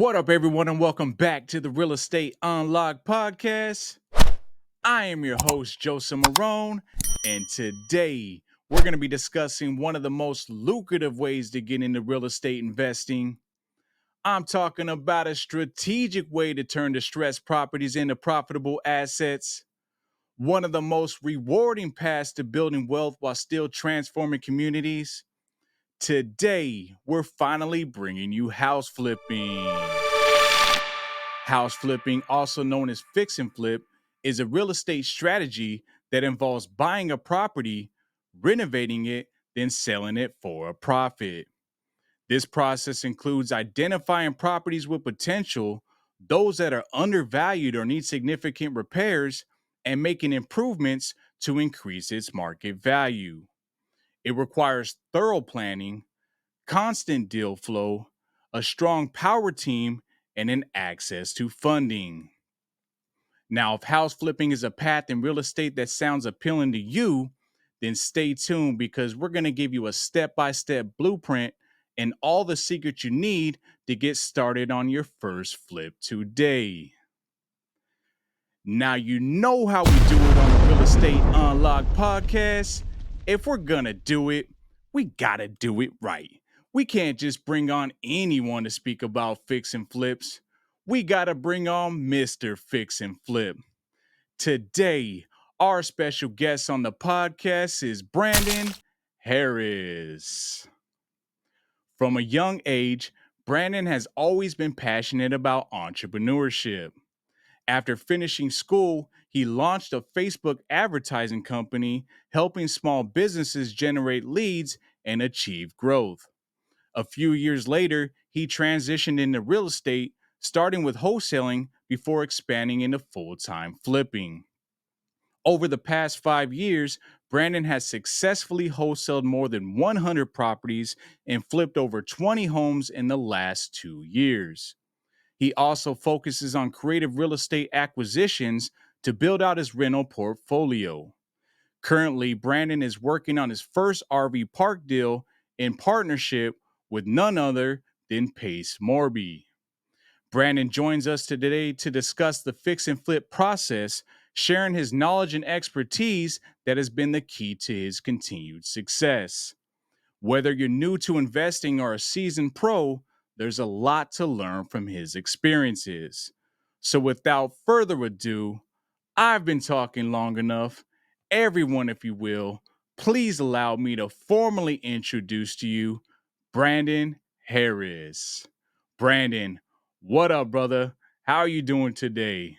What up, everyone, and welcome back to the Real Estate Unlocked podcast. I am your host, Joseph Marone, and today we're going to be discussing one of the most lucrative ways to get into real estate investing. I'm talking about a strategic way to turn distressed properties into profitable assets. One of the most rewarding paths to building wealth while still transforming communities. Today, we're finally bringing you house flipping. House flipping, also known as fix and flip, is a real estate strategy that involves buying a property, renovating it, then selling it for a profit. This process includes identifying properties with potential, those that are undervalued or need significant repairs, and making improvements to increase its market value. It requires thorough planning, constant deal flow, a strong power team, and an access to funding. Now, if house flipping is a path in real estate that sounds appealing to you, then stay tuned because we're going to give you a step-by-step blueprint and all the secrets you need to get started on your first flip today. Now, you know how we do it on the Real Estate Unlocked podcast. If we're going to do it, we got to do it right. We can't just bring on anyone to speak about fix and flips. We got to bring on Mr. Fix and Flip. Today, our special guest on the podcast is Brandon Harris. From a young age, Brandon has always been passionate about entrepreneurship. After finishing school, he launched a Facebook advertising company, helping small businesses generate leads and achieve growth. A few years later, he transitioned into real estate, starting with wholesaling before expanding into full-time flipping. Over the past 5 years, Brandon has successfully wholesaled more than 100 properties and flipped over 20 homes in the last 2 years. He also focuses on creative real estate acquisitions to build out his rental portfolio. Currently, Brandon is working on his first RV park deal in partnership with none other than Pace Morby. Brandon joins us today to discuss the fix and flip process, sharing his knowledge and expertise that has been the key to his continued success. Whether you're new to investing or a seasoned pro, there's a lot to learn from his experiences. So without further ado, I've been talking long enough. Everyone, if you will, please allow me to formally introduce to you Brandon Harris. Brandon, what up, brother? How are you doing today?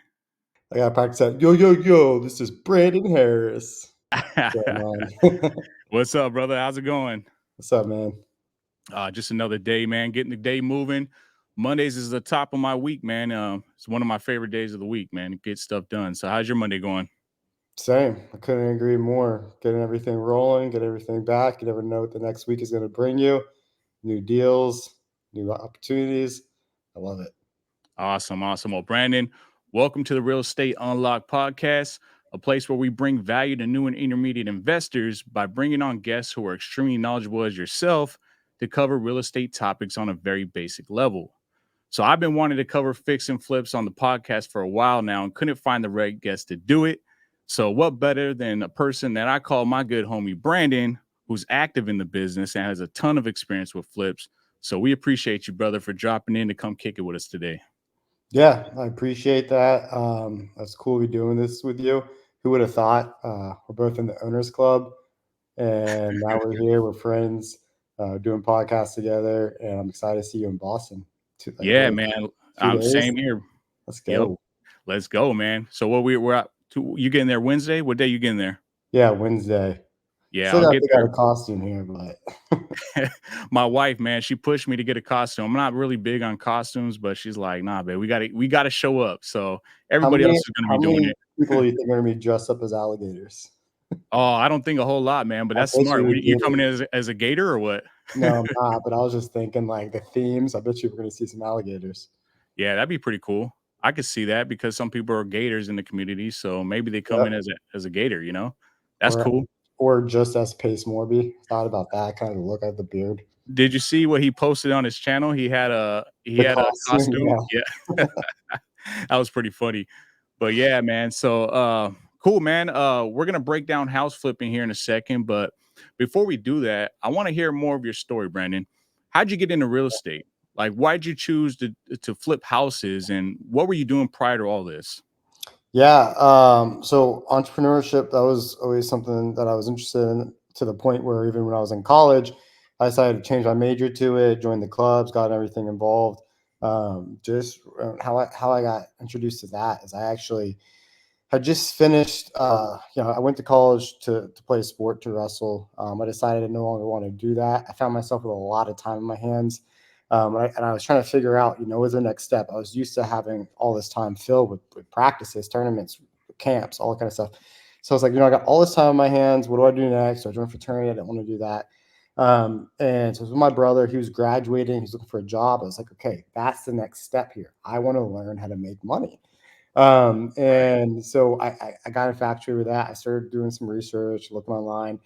I gotta practice that. Yo, yo, yo, this is Brandon Harris. What's going on? What's up, brother? How's it going? What's up, man? Just another day, man. Getting the day moving. Mondays is the top of my week, man. It's one of my favorite days of the week, man. Get stuff done. So, how's your Monday going? Same. I couldn't agree more. Getting everything rolling, get everything back. You never know what the next week is going to bring you. New deals, new opportunities. I love it. Awesome. Well, Brandon, welcome to the Real Estate Unlocked podcast, a place where we bring value to new and intermediate investors by bringing on guests who are extremely knowledgeable as yourself to cover real estate topics on a very basic level. So I've been wanting to cover fix and flips on the podcast for a while now and couldn't find the right guest to do it. So what better than a person that I call my good homie Brandon, who's active in the business and has a ton of experience with flips. So we appreciate you, brother, for dropping in to come kick it with us today. Yeah, I appreciate that. That's cool to be doing this with you. Who would have thought? We're both in the owners club, and now we're here. We're friends, doing podcasts together, and I'm excited to see you in Boston. Yeah, man. 2 days. Same here. Let's Yep. go. Let's go, man. So we're at you getting there Wednesday? What day you getting there? Yeah, Wednesday. Yeah, Still I'll gotta get pick out there. a costume here, but My wife, man, she pushed me to get a costume. I'm not really big on costumes, but she's like, nah, babe, we gotta show up. So how everybody else many is gonna how be doing many it. people do you think are gonna be dressed up as alligators? Oh, I don't think a whole lot, man, but I that's bet smart. you You gators. coming in as a gator or what? No, I'm not, but I was just thinking, like, the themes, I bet you we're gonna see some alligators. Yeah, that'd be pretty cool. I could see that because some people are gators in the community, so maybe they come in Yep. as a gator, you know? That's Or cool. or just as Pace Morby. Thought about that, kind of look at the beard. Did you see what he posted on his channel? He The had a costume, costume. yeah. Yeah. That was pretty funny. But yeah, man. So cool, man. We're gonna break down house flipping here in a second, but before we do that, I want to hear more of your story, Brandon. How'd you get into real estate? Like, why'd you choose to flip houses, and what were you doing prior to all this? Yeah, so entrepreneurship, that was always something that I was interested in, to the point where even when I was in college, I decided to change my major to it, join the clubs, got everything involved. Just how I got introduced to that is I actually had just finished. I went to college to play a sport, to wrestle. I decided I no longer want to do that. I found myself with a lot of time in my hands, and I was trying to figure out, what was the next step. I was used to having all this time filled with practices, tournaments, camps, all that kind of stuff. So I was like, I got all this time in my hands. What do I do next? So I joined fraternity. I didn't want to do that. And so it was with my brother. He was graduating. He was looking for a job. I was like, okay, that's the next step here. I want to learn how to make money. Right. And so I got infatuated with that. I started doing some research, looking online.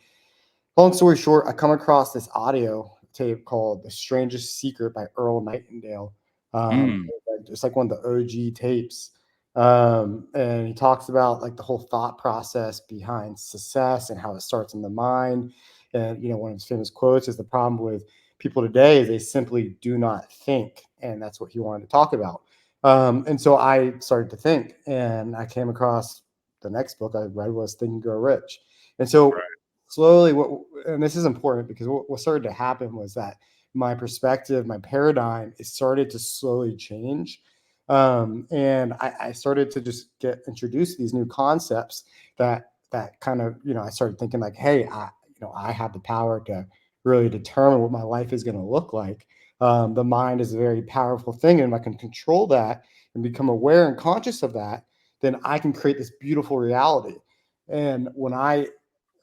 Long story short, I come across this audio tape called "The Strangest Secret" by Earl Nightingale. Mm, It's like one of the OG tapes, and he talks about like the whole thought process behind success and how it starts in the mind. And one of his famous quotes is, "The problem with people today is they simply do not think," and that's what he wanted to talk about. And so I started to think, and I came across the next book I read was Think and Grow Rich. And so right. slowly, and this is important because what started to happen was that my perspective, my paradigm, it started to slowly change. And I started to just get introduced to these new concepts that kind of, I started thinking like, hey, I have the power to really determine what my life is going to look like. The mind is a very powerful thing, and if I can control that and become aware and conscious of that, then I can create this beautiful reality. And when I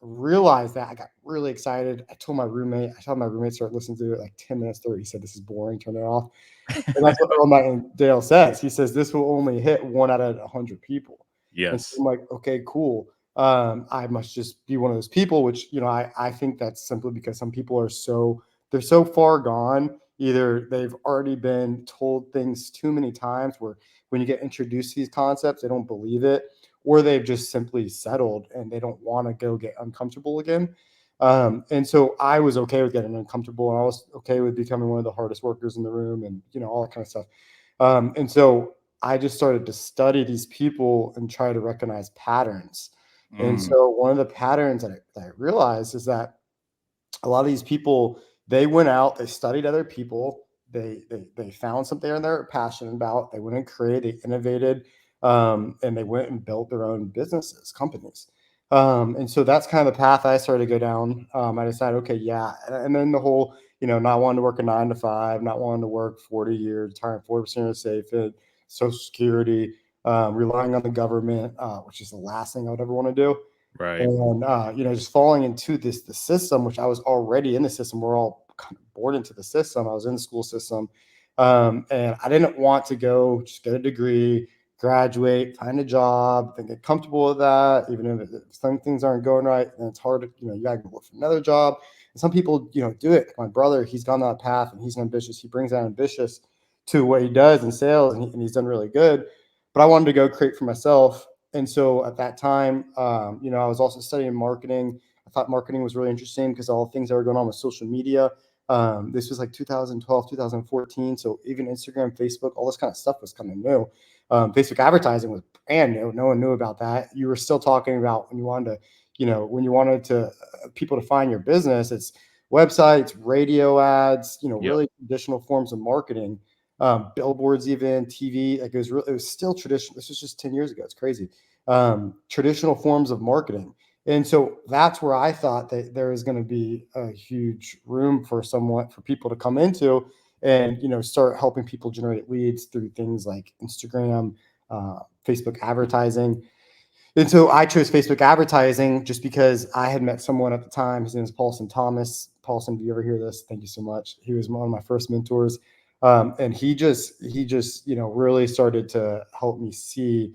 realized that, I got really excited. I told my roommate, start listening to it like 10 minutes through. He said, "This is boring, turn it off." And that's what Earl Nightingale says. He says, "This will only hit one out of 100 people." And so Yes. I'm like, okay, cool. I must just be one of those people, which, I think that's simply because some people they're so far gone. Either they've already been told things too many times where when you get introduced to these concepts, they don't believe it, or they've just simply settled and they don't want to go get uncomfortable again. And so I was okay with getting uncomfortable, and I was okay with becoming one of the hardest workers in the room, and all that kind of stuff. And so I just started to study these people and try to recognize patterns. And Mm, so one of the patterns that I realized is that a lot of these people, they went out, they studied other people, they found something they're passionate about, they went and created, they innovated, and they went and built their own businesses, companies. And so that's kind of the path I started to go down. I decided, okay, yeah. And then the whole, not wanting to work a 9 to 5, not wanting to work 40 years, retiring 40% of the safe, Social Security, relying on the government, which is the last thing I would ever want to do. right. And just falling into the system, which I was already in the system. We're all kind of born into the system. I was in the school system, and I didn't want to go just get a degree, graduate, find a job, then get comfortable with that. Even if some things aren't going right, then it's hard to, you gotta go look for another job. And some people, do it. My brother, he's gone that path, and he's ambitious. He brings that ambitious to what he does in sales, and he's done really good. But I wanted to go create for myself. And so at that time, I was also studying marketing. I thought marketing was really interesting because all the things that were going on with social media. This was like 2012, 2014. So even Instagram, Facebook, all this kind of stuff was kind of new. Facebook advertising was brand new. No one knew about that. You were still talking about when you wanted to people to find your business, it's websites, radio ads, Yep. really traditional forms of marketing, billboards, even TV. Like it was still traditional. This was just 10 years ago. It's crazy. Traditional forms of marketing. And so that's where I thought that there is going to be a huge room for people to come into and, start helping people generate leads through things like Instagram, Facebook advertising. And so I chose Facebook advertising just because I had met someone at the time. His name is Paulson Thomas. Paulson, do you ever hear this? Thank you so much. He was one of my first mentors. And he just, really started to help me see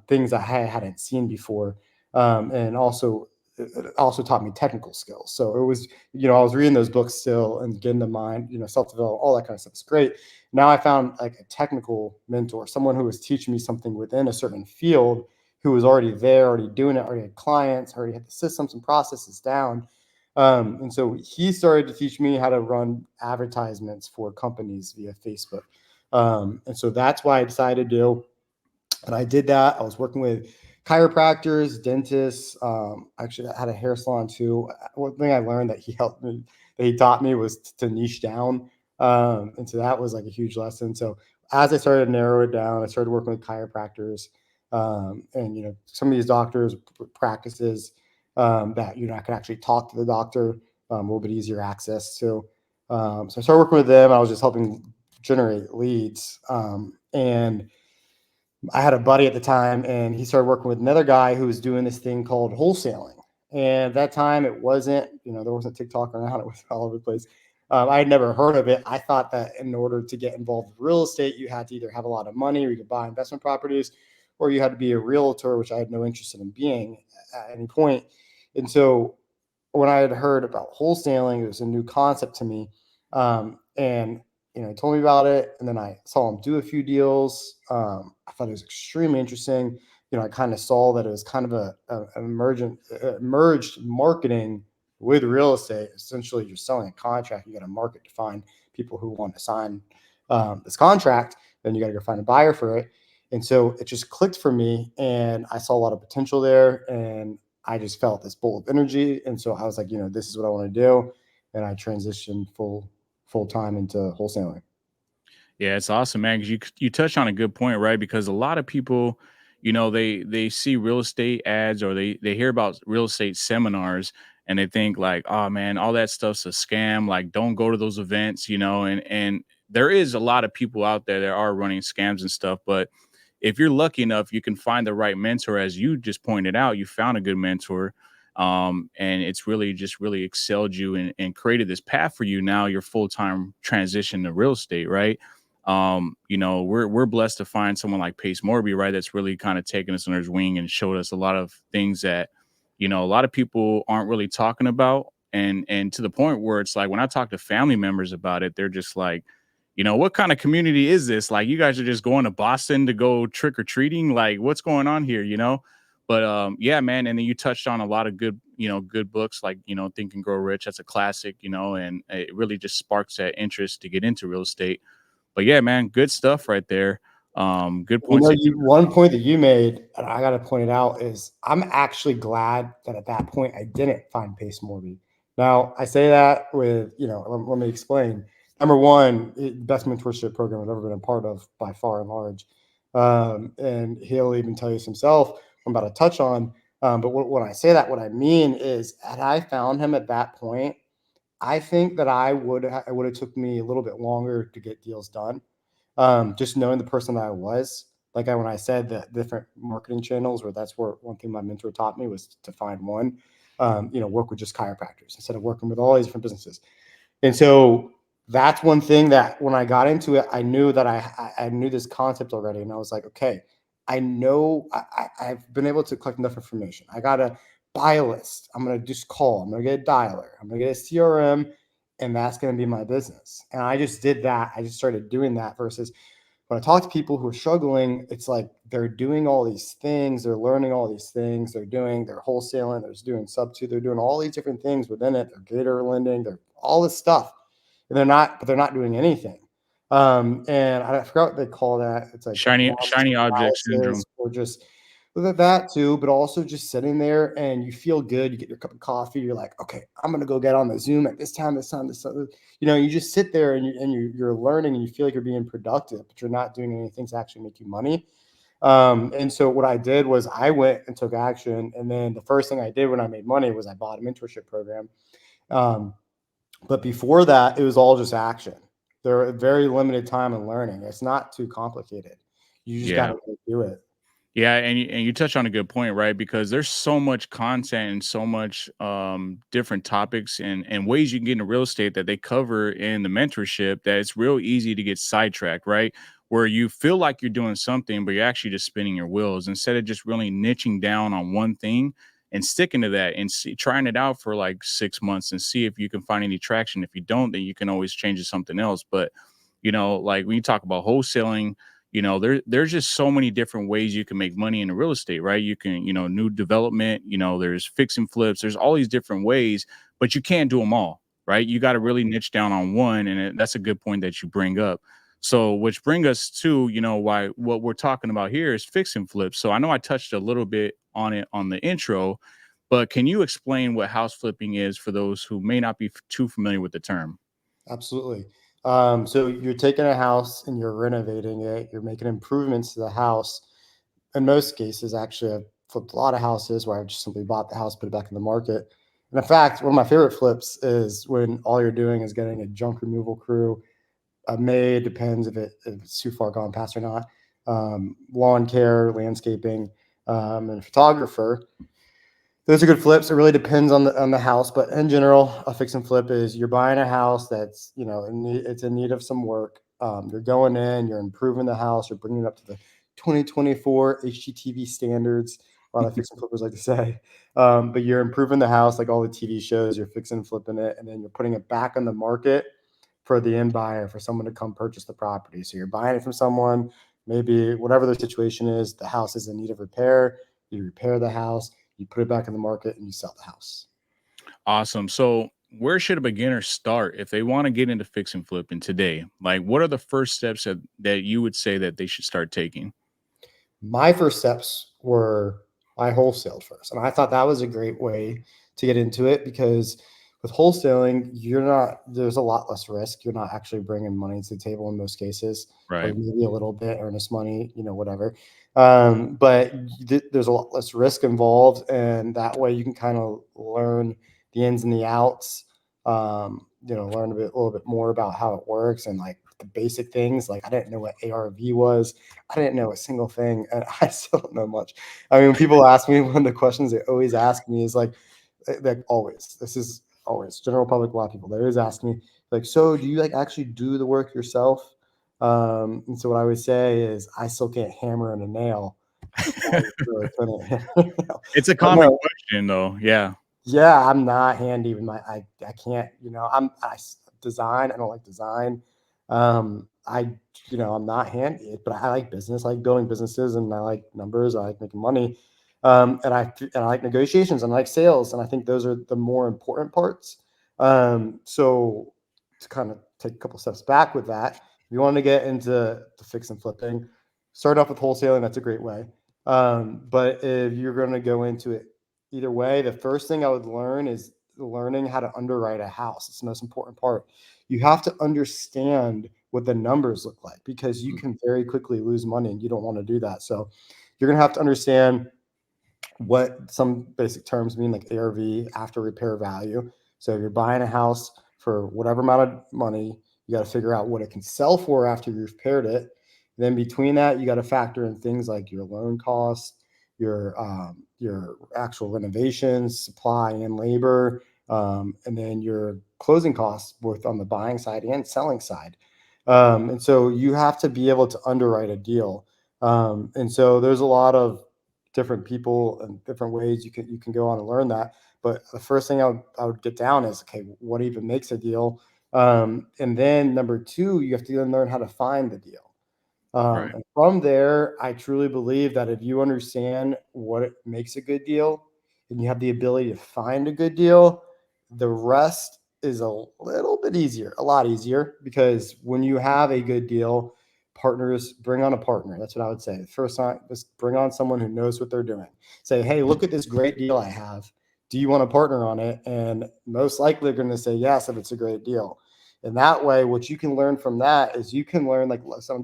things I hadn't seen before. And also it also taught me technical skills. So it was, I was reading those books still and getting the mind, self development, all that kind of stuff is great. Now I found like a technical mentor, someone who was teaching me something within a certain field, who was already there, already doing it, already had clients, already had the systems and processes down. And so he started to teach me how to run advertisements for companies via Facebook. And so that's why I decided to do. And I did that. I was working with chiropractors, dentists. Actually, I had a hair salon too. One thing I learned that he helped me, that he taught me, was to niche down. And so that was like a huge lesson. So as I started to narrow it down, I started working with chiropractors, and some of these doctors practices, that I could actually talk to the doctor, a little bit easier access to. So I started working with them. I was just helping generate leads, and I had a buddy at the time, and he started working with another guy who was doing this thing called wholesaling. And at that time, it wasn't, there wasn't TikTok around. It was all over the place. I had never heard of it. I thought that in order to get involved with real estate, you had to either have a lot of money, or you could buy investment properties, or you had to be a realtor, which I had no interest in being at any point. And so when I had heard about wholesaling, it was a new concept to me. And he told me about it, and then I saw him do a few deals. I thought it was extremely interesting. I kind of saw that it was kind of a emergent merged marketing with real estate. Essentially, you're selling a contract. You got to market to find people who want to sign this contract. Then you got to go find a buyer for it. And so it just clicked for me, and I saw a lot of potential there, and I just felt this bolt of energy. And so I was like, this is what I want to do. And I transitioned full time into wholesaling. Yeah, it's awesome, man. Because you touched on a good point, right? Because a lot of people, they see real estate ads, or they hear about real estate seminars, and they think like, oh man, all that stuff's a scam. Like, don't go to those events, and there is a lot of people out there that are running scams and stuff. But if you're lucky enough, you can find the right mentor, as you just pointed out. You found a good mentor. And it's really just really excelled you, and created this path for you. Now your full-time transition to real estate, right? We're blessed to find someone like Pace Morby, right? That's really kind of taken us under his wing and showed us a lot of things that, a lot of people aren't really talking about. And to the point where it's like, when I talk to family members about it, they're just like, what kind of community is this? Like, you guys are just going to Boston to go trick or treating? Like, what's going on here? But yeah, man. And then you touched on a lot of good books, like, Think and Grow Rich. That's a classic, and it really just sparks that interest to get into real estate. But yeah, man, good stuff right there. Good points. One point that you made, and I got to point it out, is I'm actually glad that at that point I didn't find Pace Morby. Now, I say that with, let me explain. Number one, best mentorship program I've ever been a part of by far and large. And he'll even tell you this himself, I'm about to touch on. But when I say that, what I mean is, had I found him at that point, I think that it would have took me a little bit longer to get deals done. Just knowing the person that I was, like when I said the different marketing channels, where that's where one thing my mentor taught me was to find one, work with just chiropractors instead of working with all these different businesses. And so that's one thing that when I got into it, I knew that I knew this concept already. And I was like, okay, I know I've been able to collect enough information. I got to buy a list. I'm going to just call. I'm going to get a dialer. I'm going to get a CRM, and that's going to be my business. And I just did that. I just started doing that versus when I talk to people who are struggling, it's like they're doing all these things, they're learning all these things, they're wholesaling, they're doing sub two, they're doing all these different things within it. They're gator lending, they're all this stuff, and they're not doing anything. And I forgot what they call that. It's like Shiny object syndrome. analysis, or just look at that too, but also just sitting there and you feel good. You get your cup of coffee. You're like, okay, I'm gonna go get on the Zoom at this time, this time, this time. You just sit there and you're learning, and you feel like you're being productive, but you're not doing anything to actually make you money. And so what I did was I went and took action. And then the first thing I did when I made money was I bought a mentorship program. Um, but before that, it was all just action. There are very limited time in learning. It's not too complicated. You just got Yeah. to do it. Yeah, and you touch on a good point, right? Because there's so much content and so much different topics and ways you can get into real estate that they cover in the mentorship, that it's real easy to get sidetracked, right? Where you feel like you're doing something, but you're actually just spinning your wheels instead of just really niching down on one thing and sticking to that and trying it out for like 6 months and see if you can find any traction. If you don't, then you can always change to something else. But like when you talk about wholesaling, there's just so many different ways you can make money in the real estate, right? You can, new development, there's fix and flips, there's all these different ways, but you can't do them all, right? You got to really niche down on one. And that's a good point that you bring up. So, which bring us to, why what we're talking about here is fix and flip. So I know I touched a little bit on it on the intro, but can you explain what house flipping is for those who may not be too familiar with the term? Absolutely. So you're taking a house and you're renovating it. You're making improvements to the house. In most cases, actually, I've flipped a lot of houses where I've just simply bought the house, put it back in the market. And in fact, one of my favorite flips is when all you're doing is getting a junk removal crew, a maid, depends if it's too far gone past or not, lawn care, landscaping, and a photographer. Those are good flips. It really depends on the house, but in general, a fix and flip is you're buying a house that's it's in need of some work. You're going in, you're improving the house, you're bringing it up to the 2024 HGTV standards. A lot of fix and flippers like to say, but you're improving the house like all the TV shows. You're fixing and flipping it, and then you're putting it back on the market for the end buyer, for someone to come purchase the property. So you're buying it from someone, maybe whatever their situation is. The house is in need of repair. You repair the house, you put it back in the market, and you sell the house. Awesome. So, where should a beginner start if they want to get into fix and flipping today? Like, what are the first steps that you would say that they should start taking? My first steps were I wholesaled first. And I thought that was a great way to get into it because with wholesaling, there's a lot less risk. You're not actually bringing money to the table in most cases, or Right. maybe a little bit earnest money, whatever. But there's a lot less risk involved. And that way you can kind of learn the ins and the outs, learn a little bit more about how it works and like the basic things. Like I didn't know what ARV was. I didn't know a single thing, and I still don't know much. I mean, when people ask me, one of the questions they always ask me is like always, this is always general public, a lot of people, they always ask me, like, so do you like actually do the work yourself? And so what I would say is I still can't hammer in a nail. I really couldn't hammer in a nail. It's a But common no, question, though. Yeah. yeah, I'm not handy with I can't, design, I don't like design. I'm not handy, but I like business, I like building businesses and I like numbers, I like making money. And I like negotiations and I like sales. And I think those are the more important parts. So to kind of take a couple steps back with that, if you want to get into the fix and flipping, start off with wholesaling. That's a great way. But if you're going to go into it either way, the first thing I would learn is learning how to underwrite a house. It's the most important part. You have to understand what the numbers look like because you can very quickly lose money and you don't want to do that. So you're going to have to understand what some basic terms mean, like ARV, after repair value. So if you're buying a house for whatever amount of money, you got to figure out what it can sell for after you've repaired it. Then between that, you got to factor in things like your loan costs, your actual renovations, supply and labor, and then your closing costs, both on the buying side and selling side. And so you have to be able to underwrite a deal. And so there's a lot of different people and different ways you can go on and learn that. But the first thing I would get down is, okay, what even makes a deal? And then number two, you have to then learn how to find the deal. Right. And from there, I truly believe that if you understand what it makes a good deal and you have the ability to find a good deal, the rest is a little bit easier, a lot easier, because when you have a good deal, partners bring on a partner. That's what I would say. First time, just bring on someone who knows what they're doing. Say, hey, look at this great deal I have. Do you want to partner on it? And most likely they're going to say yes if it's a great deal. And that way, what you can learn from that is you can learn, like, so I'm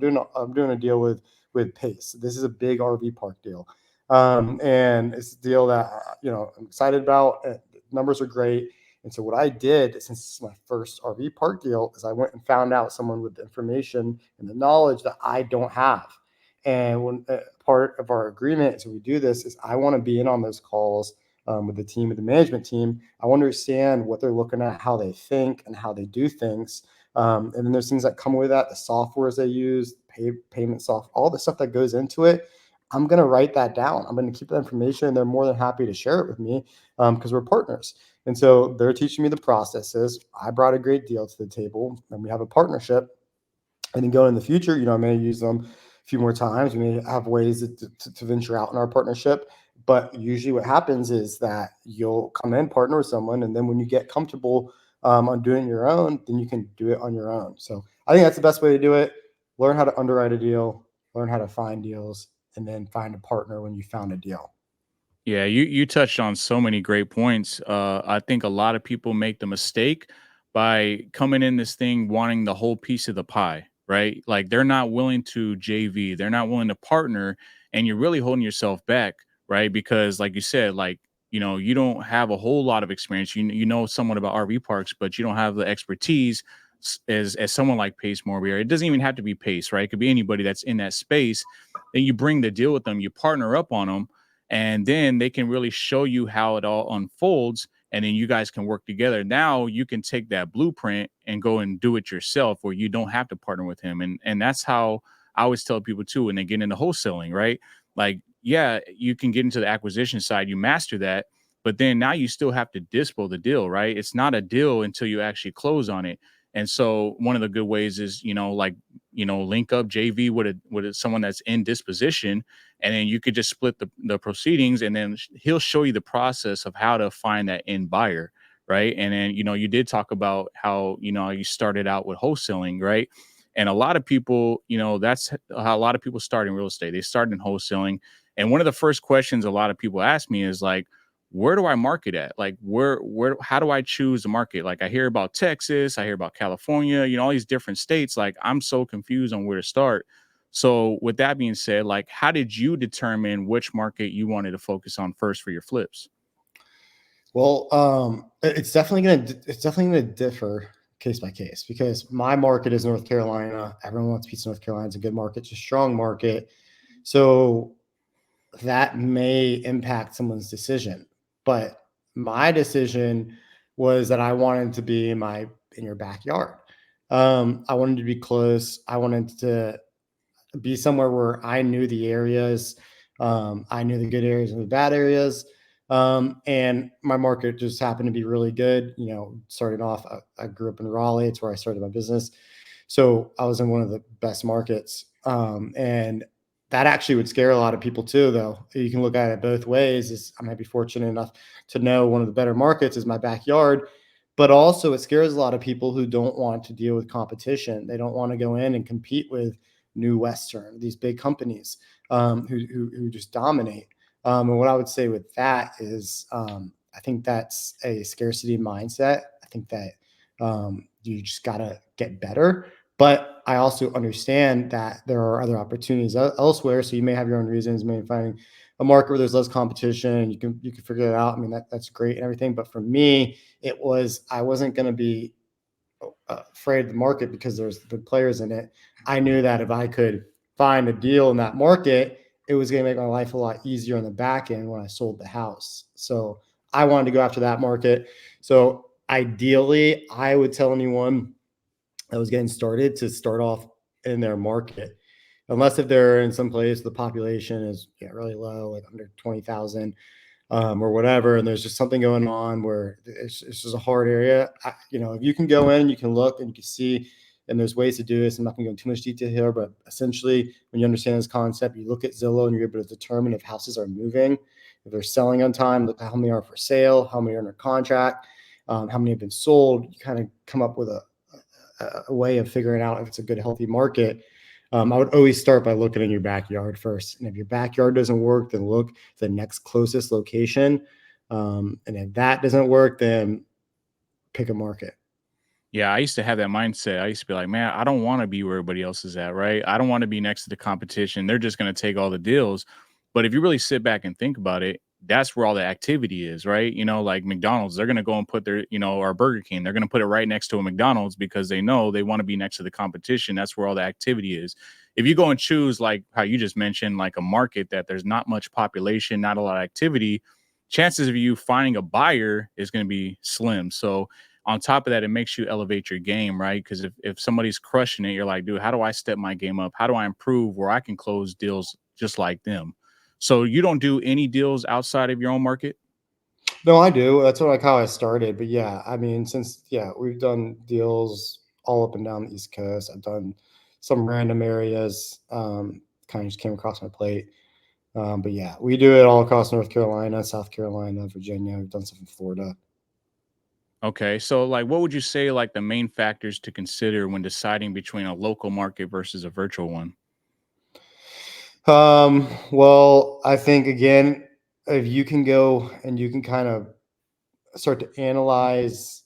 doing a deal with Pace. This is a big RV park deal, and it's a deal that I'm excited about. Numbers are great, and so what I did, since it's my first RV park deal, is I went and found out someone with the information and the knowledge that I don't have. And when part of our agreement is we do this is I want to be in on those calls with the team, with the management team. I want to understand what they're looking at, how they think, and how they do things. And then there's things that come with that, the softwares they use, payment software, all the stuff that goes into it. I'm going to write that down. I'm going to keep that information, and they're more than happy to share it with me because we're partners. And so they're teaching me the processes. I brought a great deal to the table, and we have a partnership. And then going in the future, I may use them a few more times. We may have ways to venture out in our partnership. But usually, what happens is that you'll come in, partner with someone, and then when you get comfortable on doing it your own, then you can do it on your own. So I think that's the best way to do it. Learn how to underwrite a deal, learn how to find deals, and then find a partner when you found a deal. Yeah, you touched on so many great points. I think a lot of people make the mistake by coming in this thing wanting the whole piece of the pie, right? Like they're not willing to JV, they're not willing to partner, and you're really holding yourself back, right? Because, like you said, like you don't have a whole lot of experience. You know somewhat about RV parks, but you don't have the expertise as someone like Pace Morbier. It doesn't even have to be Pace, right? It could be anybody that's in that space. Then you bring the deal with them, you partner up on them, and then they can really show you how it all unfolds, and then you guys can work together. Now you can take that blueprint and go and do it yourself, where you don't have to partner with him. And that's how I always tell people too when they get into wholesaling, right? Like, yeah, you can get into the acquisition side, you master that, but then now you still have to dispo the deal, right? It's not a deal until you actually close on it. And so one of the good ways is, like, link up JV with someone that's in disposition, and then you could just split the proceedings, and then he'll show you the process of how to find that end buyer, right? And then you did talk about how you started out with wholesaling, right? And a lot of people, that's how a lot of people start in real estate. They start in wholesaling, and one of the first questions a lot of people ask me is like, where do I market at? Like, how do I choose the market? Like, I hear about Texas, I hear about California, all these different states. Like, I'm so confused on where to start. So with that being said, like, how did you determine which market you wanted to focus on first for your flips? Well, it's definitely gonna differ case by case because my market is North Carolina. Everyone wants pizza. North Carolina is a good market, it's a strong market, so that may impact someone's decision. But my decision was that I wanted to be in your backyard. I wanted to be close. I wanted to be somewhere where I knew the areas. I knew the good areas and the bad areas. And my market just happened to be really good. Starting off, I grew up in Raleigh. It's where I started my business. So I was in one of the best markets. And that actually would scare a lot of people too, though. You can look at it both ways. I might be fortunate enough to know one of the better markets is my backyard, but also it scares a lot of people who don't want to deal with competition. They don't want to go in and compete with New Western, these big companies who just dominate. And what I would say with that is, I think that's a scarcity mindset. I think that you just gotta get better. But I also understand that there are other opportunities elsewhere. So you may have your own reasons, maybe finding a market where there's less competition, and you can figure it out. I mean, that's great and everything. But for me, I wasn't going to be afraid of the market because there's the players in it. I knew that if I could find a deal in that market, it was going to make my life a lot easier on the back end when I sold the house. So I wanted to go after that market. So ideally, I would tell anyone that was getting started to start off in their market, unless if they're in some place the population is really low, like under 20,000 or whatever, and there's just something going on where it's just a hard area. If you can go in, you can look and you can see, and there's ways to do this. I'm not going to go into too much detail here, but essentially, when you understand this concept, you look at Zillow and you're able to determine if houses are moving, if they're selling on time, look at how many are for sale, how many are under contract, how many have been sold. You kind of come up with a way of figuring out if it's a good, healthy market. I would always start by looking in your backyard first. And if your backyard doesn't work, then look the next closest location. And if that doesn't work, then pick a market. Yeah, I used to have that mindset. I used to be like, man, I don't want to be where everybody else is at, right? I don't want to be next to the competition. They're just going to take all the deals. But if you really sit back and think about it, that's where all the activity is, right? Like McDonald's, they're going to go and put their, or Burger King, they're going to put it right next to a McDonald's because they know they want to be next to the competition. That's where all the activity is. If you go and choose, like how you just mentioned, like a market that there's not much population, not a lot of activity, chances of you finding a buyer is going to be slim. So, on top of that, it makes you elevate your game, right? Because if somebody's crushing it, you're like, dude, how do I step my game up? How do I improve where I can close deals just like them? So you don't do any deals outside of your own market? No, I do. That's what how I started. But yeah, I mean, since we've done deals all up and down the East Coast. I've done some random areas. Kind of just came across my plate. But yeah, we do it all across North Carolina, South Carolina, Virginia. We've done stuff in Florida. Okay. So like what would you say like the main factors to consider when deciding between a local market versus a virtual one? Well, I think again, if you can go and you can kind of start to analyze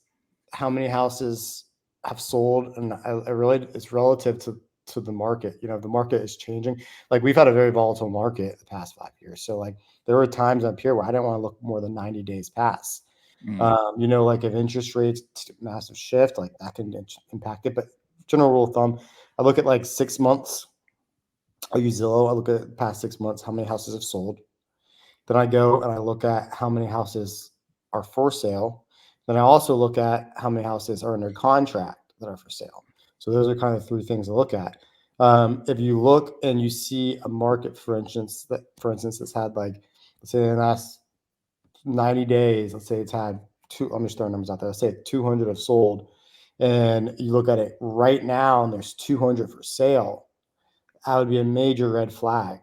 how many houses have sold, and I really it's relative to the market. The market is changing. Like we've had a very volatile market the past 5 years. So like there were times up here where I didn't want to look more than 90 days past. Mm, Like if interest rates massive shift, like that can impact it. But general rule of thumb, I look at like 6 months. I use Zillow. I look at the past 6 months, how many houses have sold. Then I go and I look at how many houses are for sale. Then I also look at how many houses are under contract that are for sale. So those are kind of three things to look at. If you look and you see a market, for instance, that's had like, let's say in the last 90 days, let's say it's had two, I'm just throwing numbers out there. Let's say 200 have sold, and you look at it right now and there's 200 for sale. That would be a major red flag.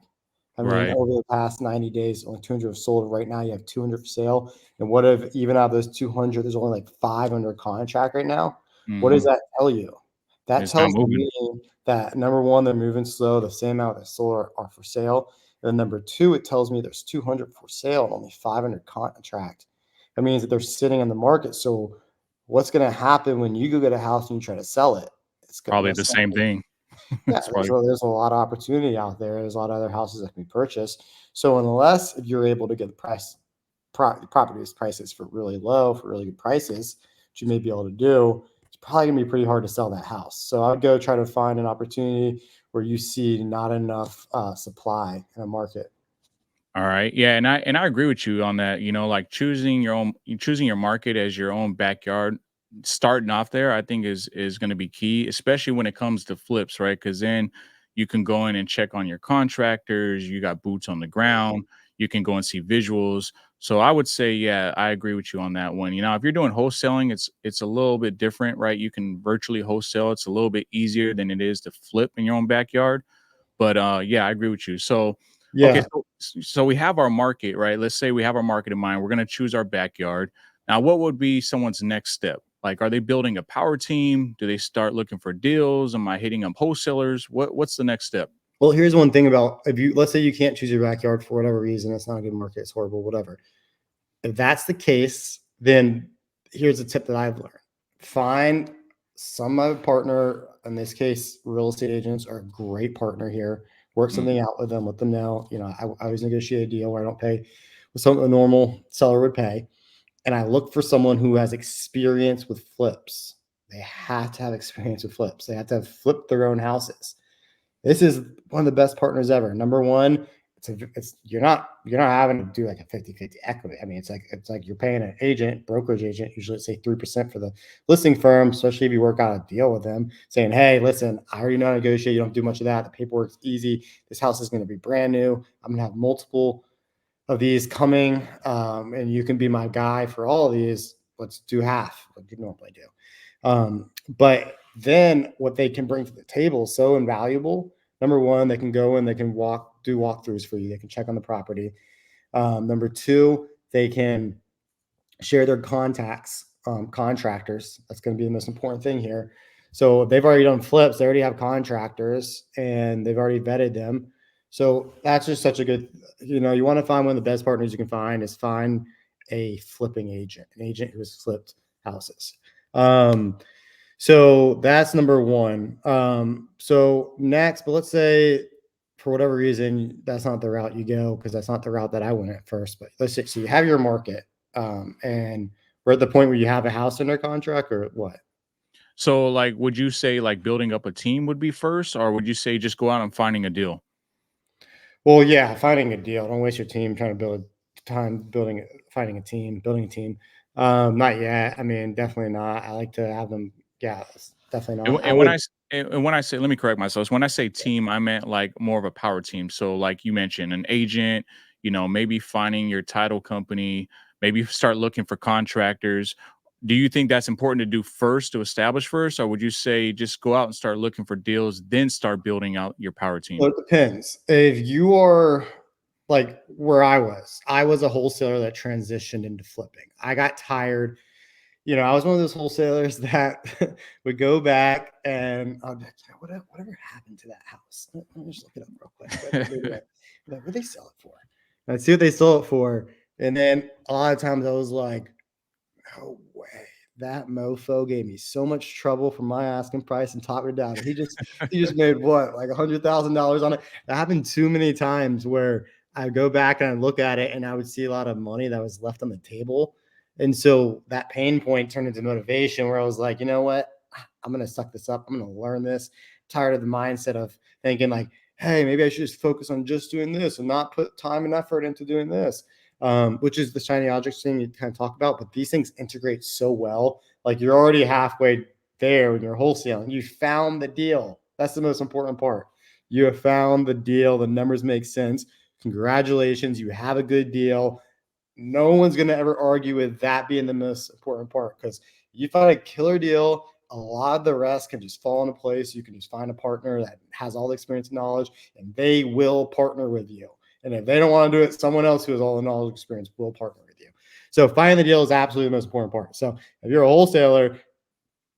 I mean, right. over the past 90 days, only 200 have sold. Right now, you have 200 for sale. And what if even out of those 200, there's only like 5 under contract right now? What does Hmm. that tell you? That It's not tells moving. me that number one, they're moving slow. The same amount that sold are for sale. And then number two, it tells me there's 200 for sale and only 500 contract. That means that they're sitting in the market. So what's going to happen when you go get a house and you try to sell it? Probably the That's same thing. yeah, It's there's probably there's a lot of opportunity out there. There's a lot of other houses that can be purchased. So unless if you're able to get the properties prices for really low, for really good prices, which you may be able to do, it's probably gonna be pretty hard to sell that house. So I'd go try to find an opportunity where you see not enough supply in a market. all right. Yeah, and I agree with you on that. Like choosing your market as your own backyard, starting off there, I think is going to be key, especially when it comes to flips, right? Because then you can go in and check on your contractors. You got boots on the ground. You can go and see visuals. So I would say, yeah, I agree with you on that one. If you're doing wholesaling, it's a little bit different, right? You can virtually wholesale. It's a little bit easier than it is to flip in your own backyard. But yeah, I agree with you. So okay, Yeah. so we have our market, right? Let's say we have our market in mind. We're going to choose our backyard. Now, what would be someone's next step? Like, are they building a power team? Do they start looking for deals? Am I hitting up wholesalers? What's the next step? Well, here's one thing about if you let's say you can't choose your backyard for whatever reason, it's not a good market, it's horrible, whatever. If that's the case, then here's a tip that I've learned. Find some other partner. In this case, real estate agents are a great partner here. Work Mm, something out with them, let them know. I always negotiate a deal where I don't pay what some a normal seller would pay. And I look for someone who has experience with flips. They have to have experience with flips. They have to have flipped their own houses. This is one of the best partners ever. Number one, it's you're not having to do like a 50-50 equity. I mean, it's like you're paying an agent, brokerage agent, usually let's say 3% for the listing firm, especially if you work out a deal with them, saying, hey, listen, I already know how to negotiate. You don't do much of that. The paperwork's easy. This house is going to be brand new. I'm gonna have multiple of these coming, and you can be my guy for all of these. Let's do half what you normally do. But then what they can bring to the table is so invaluable. Number one, they can go and they can do walkthroughs for you. They can check on the property. Number two, they can share their contacts, contractors. That's going to be the most important thing here. So they've already done flips. They already have contractors and they've already vetted them. So that's just such a good, you want to find one of the best partners you can find is find a flipping agent, an agent who has flipped houses. So that's number one. So next, but let's say for whatever reason that's not the route you go because that's not the route that I went at first. But let's say so you have your market, and we're at the point where you have a house under contract or what? So, like, would you say like building up a team would be first, or would you say just go out and finding a deal? Well, yeah, finding a deal. Don't waste your team trying to build time building finding a team, building a team. Not yet. I mean, definitely not. I like to have them. Yeah, definitely And, not. I and when I would. And when I say, let me correct myself. So when I say team, I meant like more of a power team. So like you mentioned, an agent, maybe finding your title company, maybe start looking for contractors. Do you think that's important to do first to establish first, or would you say just go out and start looking for deals, then start building out your power Well, team? it depends. If you are like where I was a wholesaler that transitioned into flipping. I got tired. I was one of those wholesalers that would go back and I'd be like, whatever happened to that house? Let me just look it up real quick. What they sell it for? And I'd see what they sold it for. And then a lot of times I was like, no way. That mofo gave me so much trouble for my asking price and talked me down. He just made what, like $100,000 on it. That happened too many times where I go back and I look at it and I would see a lot of money that was left on the table. And so that pain point turned into motivation where I was like, you know what? I'm gonna suck this up. I'm gonna learn this. Tired of the mindset of thinking like, hey, maybe I should just focus on just doing this and not put time and effort into doing this, which is the shiny object thing you kind of talk about. But these things integrate so well. Like you're already halfway there when you're wholesaling. You found the deal. That's the most important part. You have found the deal. The numbers make sense. Congratulations. You have a good deal. No one's going to ever argue with that being the most important part because you find a killer deal. A lot of the rest can just fall into place. You can just find a partner that has all the experience and knowledge, and they will partner with you. And if they don't want to do it, someone else who has all the knowledge and experience will partner with you. So finding the deal is absolutely the most important part. So if you're a wholesaler,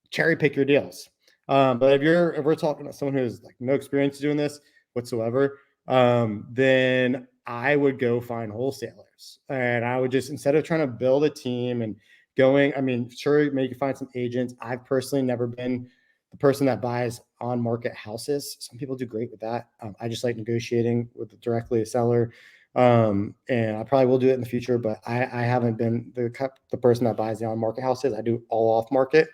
cherry pick your deals. But if we're talking to someone who has like no experience doing this whatsoever, then I would go find wholesalers, and I would just, instead of trying to build a team and going, I mean, sure, maybe you can find some agents. I've personally never been the person that buys on market houses. Some people do great with that. I just like negotiating with directly a seller. And I probably will do it in the future, but I haven't been the person that buys the on market houses. I do all off market.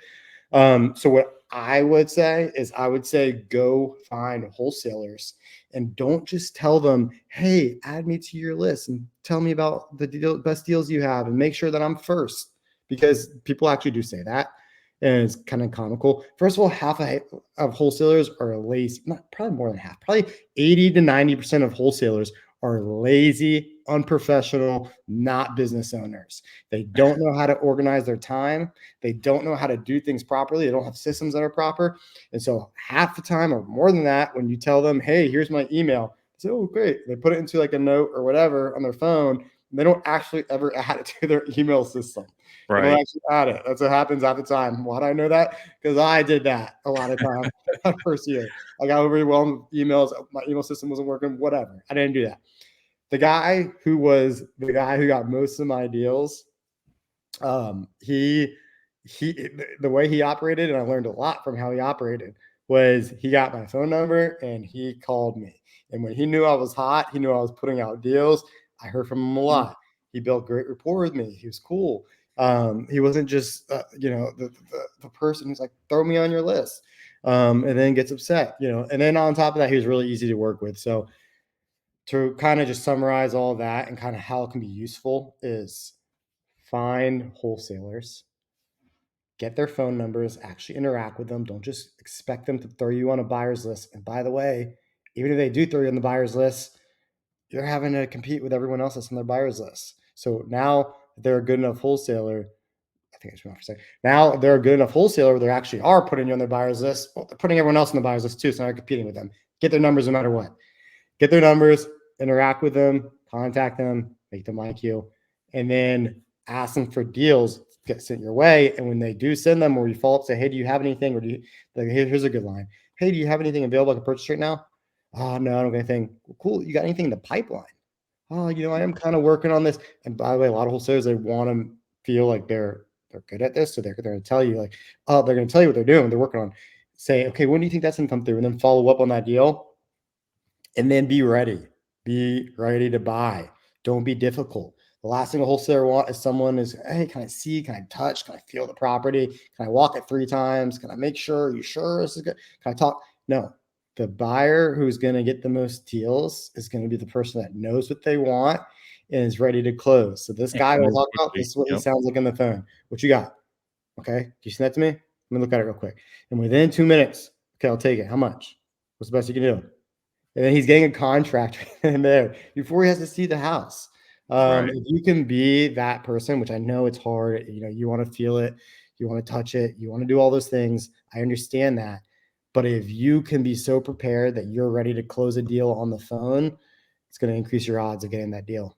So what I would say is I would say go find wholesalers and don't just tell them, hey, add me to your list and tell me about the best deals you have and make sure that I'm first, because people actually do say that. And it's kind of comical. First of all, of wholesalers are lazy, not probably more than half, probably 80 to 90% of wholesalers are lazy, unprofessional, not business owners. They don't know how to organize their time. They don't know how to do things properly. They don't have systems that are proper. And so half the time or more than that, when you tell them, hey, here's my email, they say, oh, great. They put it into like a note or whatever on their phone. They don't actually ever add it to their email system. They don't Right. actually add it. That's what happens half the time. Why do I know that? Because I did that a lot of times that first year. I got overwhelmed with emails. My email system wasn't working, whatever. I didn't do that. The guy who got most of my deals, he the way he operated, and I learned a lot from how he operated, was he got my phone number and he called me. And when he knew I was hot, he knew I was putting out deals. I heard from him a Mm. lot. He built great rapport with me. He was cool. He wasn't just the person who's like, throw me on your list, and then gets upset. And then on top of that, he was really easy to work with. So to kind of just summarize all of that and kind of how it can be useful is find wholesalers, get their phone numbers, actually interact with them. Don't just expect them to throw you on a buyer's list. And by the way, even if they do throw you on the buyer's list, you're having to compete with everyone else that's on their buyer's list. So now they're a good enough wholesaler. I think I should for a second. Now they're a good enough wholesaler where they actually are putting you on their buyer's list. Well, they're putting everyone else on the buyer's list too. So now you're competing with them. Get their numbers no matter what. Get their numbers, interact with them, contact them, make them like you, and then ask them for deals get sent your way. And when they do send them, or you follow up, say, hey, do you have anything? Or do you, like, here's a good line. Hey, do you have anything available I can purchase right now? Oh, no, I don't got anything. Well, cool. You got anything in the pipeline? Oh, I am kind of working on this. And by the way, a lot of wholesalers, they want to feel like they're good at this. So they're going to tell you like, oh, they're going to tell you what they're doing. They're working on. Say, okay, when do you think that's going to come through? And then follow up on that deal, and then be ready. Be ready to buy. Don't be difficult. The last thing a wholesaler want is someone is, hey, can I see? Can I touch? Can I feel the property? Can I walk it 3 times? Can I make sure? Are you sure this is good? Can I talk? No. The buyer who's going to get the most deals is going to be the person that knows what they want and is ready to close. So this And guy we'll move talk about, quickly. this is what he Yep. sounds like on the phone. What you got? Okay. Do you send that to me? Let me look at it real quick. And within 2 minutes, Okay, I'll take it. How much? What's the best you can do? And then he's getting a contract right in there before he has to see the house. Right. If you can be that person, which I know it's hard, you want to feel it, you want to touch it, you want to do all those things. I understand that. But if you can be so prepared that you're ready to close a deal on the phone, it's going to increase your odds of getting that deal.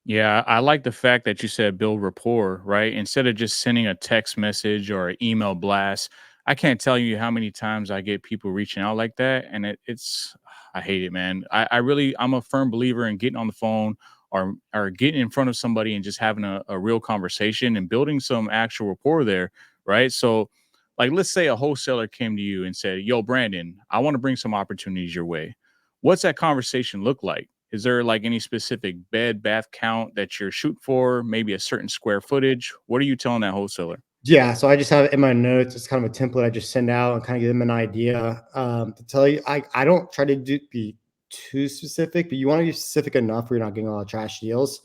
Yeah, I like the fact that you said build rapport, right? Instead of just sending a text message or an email blast. I can't tell you how many times I get people reaching out like that. And it's, I hate it, man. I'm a firm believer in getting on the phone or getting in front of somebody and just having a real conversation and building some actual rapport there, right? So, like, let's say a wholesaler came to you and said, Yo, Brandon, I want to bring some opportunities your way. What's that conversation look like? Is there like any specific bed bath count that you're shooting for? Maybe a certain square footage? What are you telling that wholesaler? Yeah, so I just have it in my notes. It's kind of a template I just send out and kind of give them an idea. To tell you, I don't try to be too specific, but you want to be specific enough where you're not getting a lot of trash deals.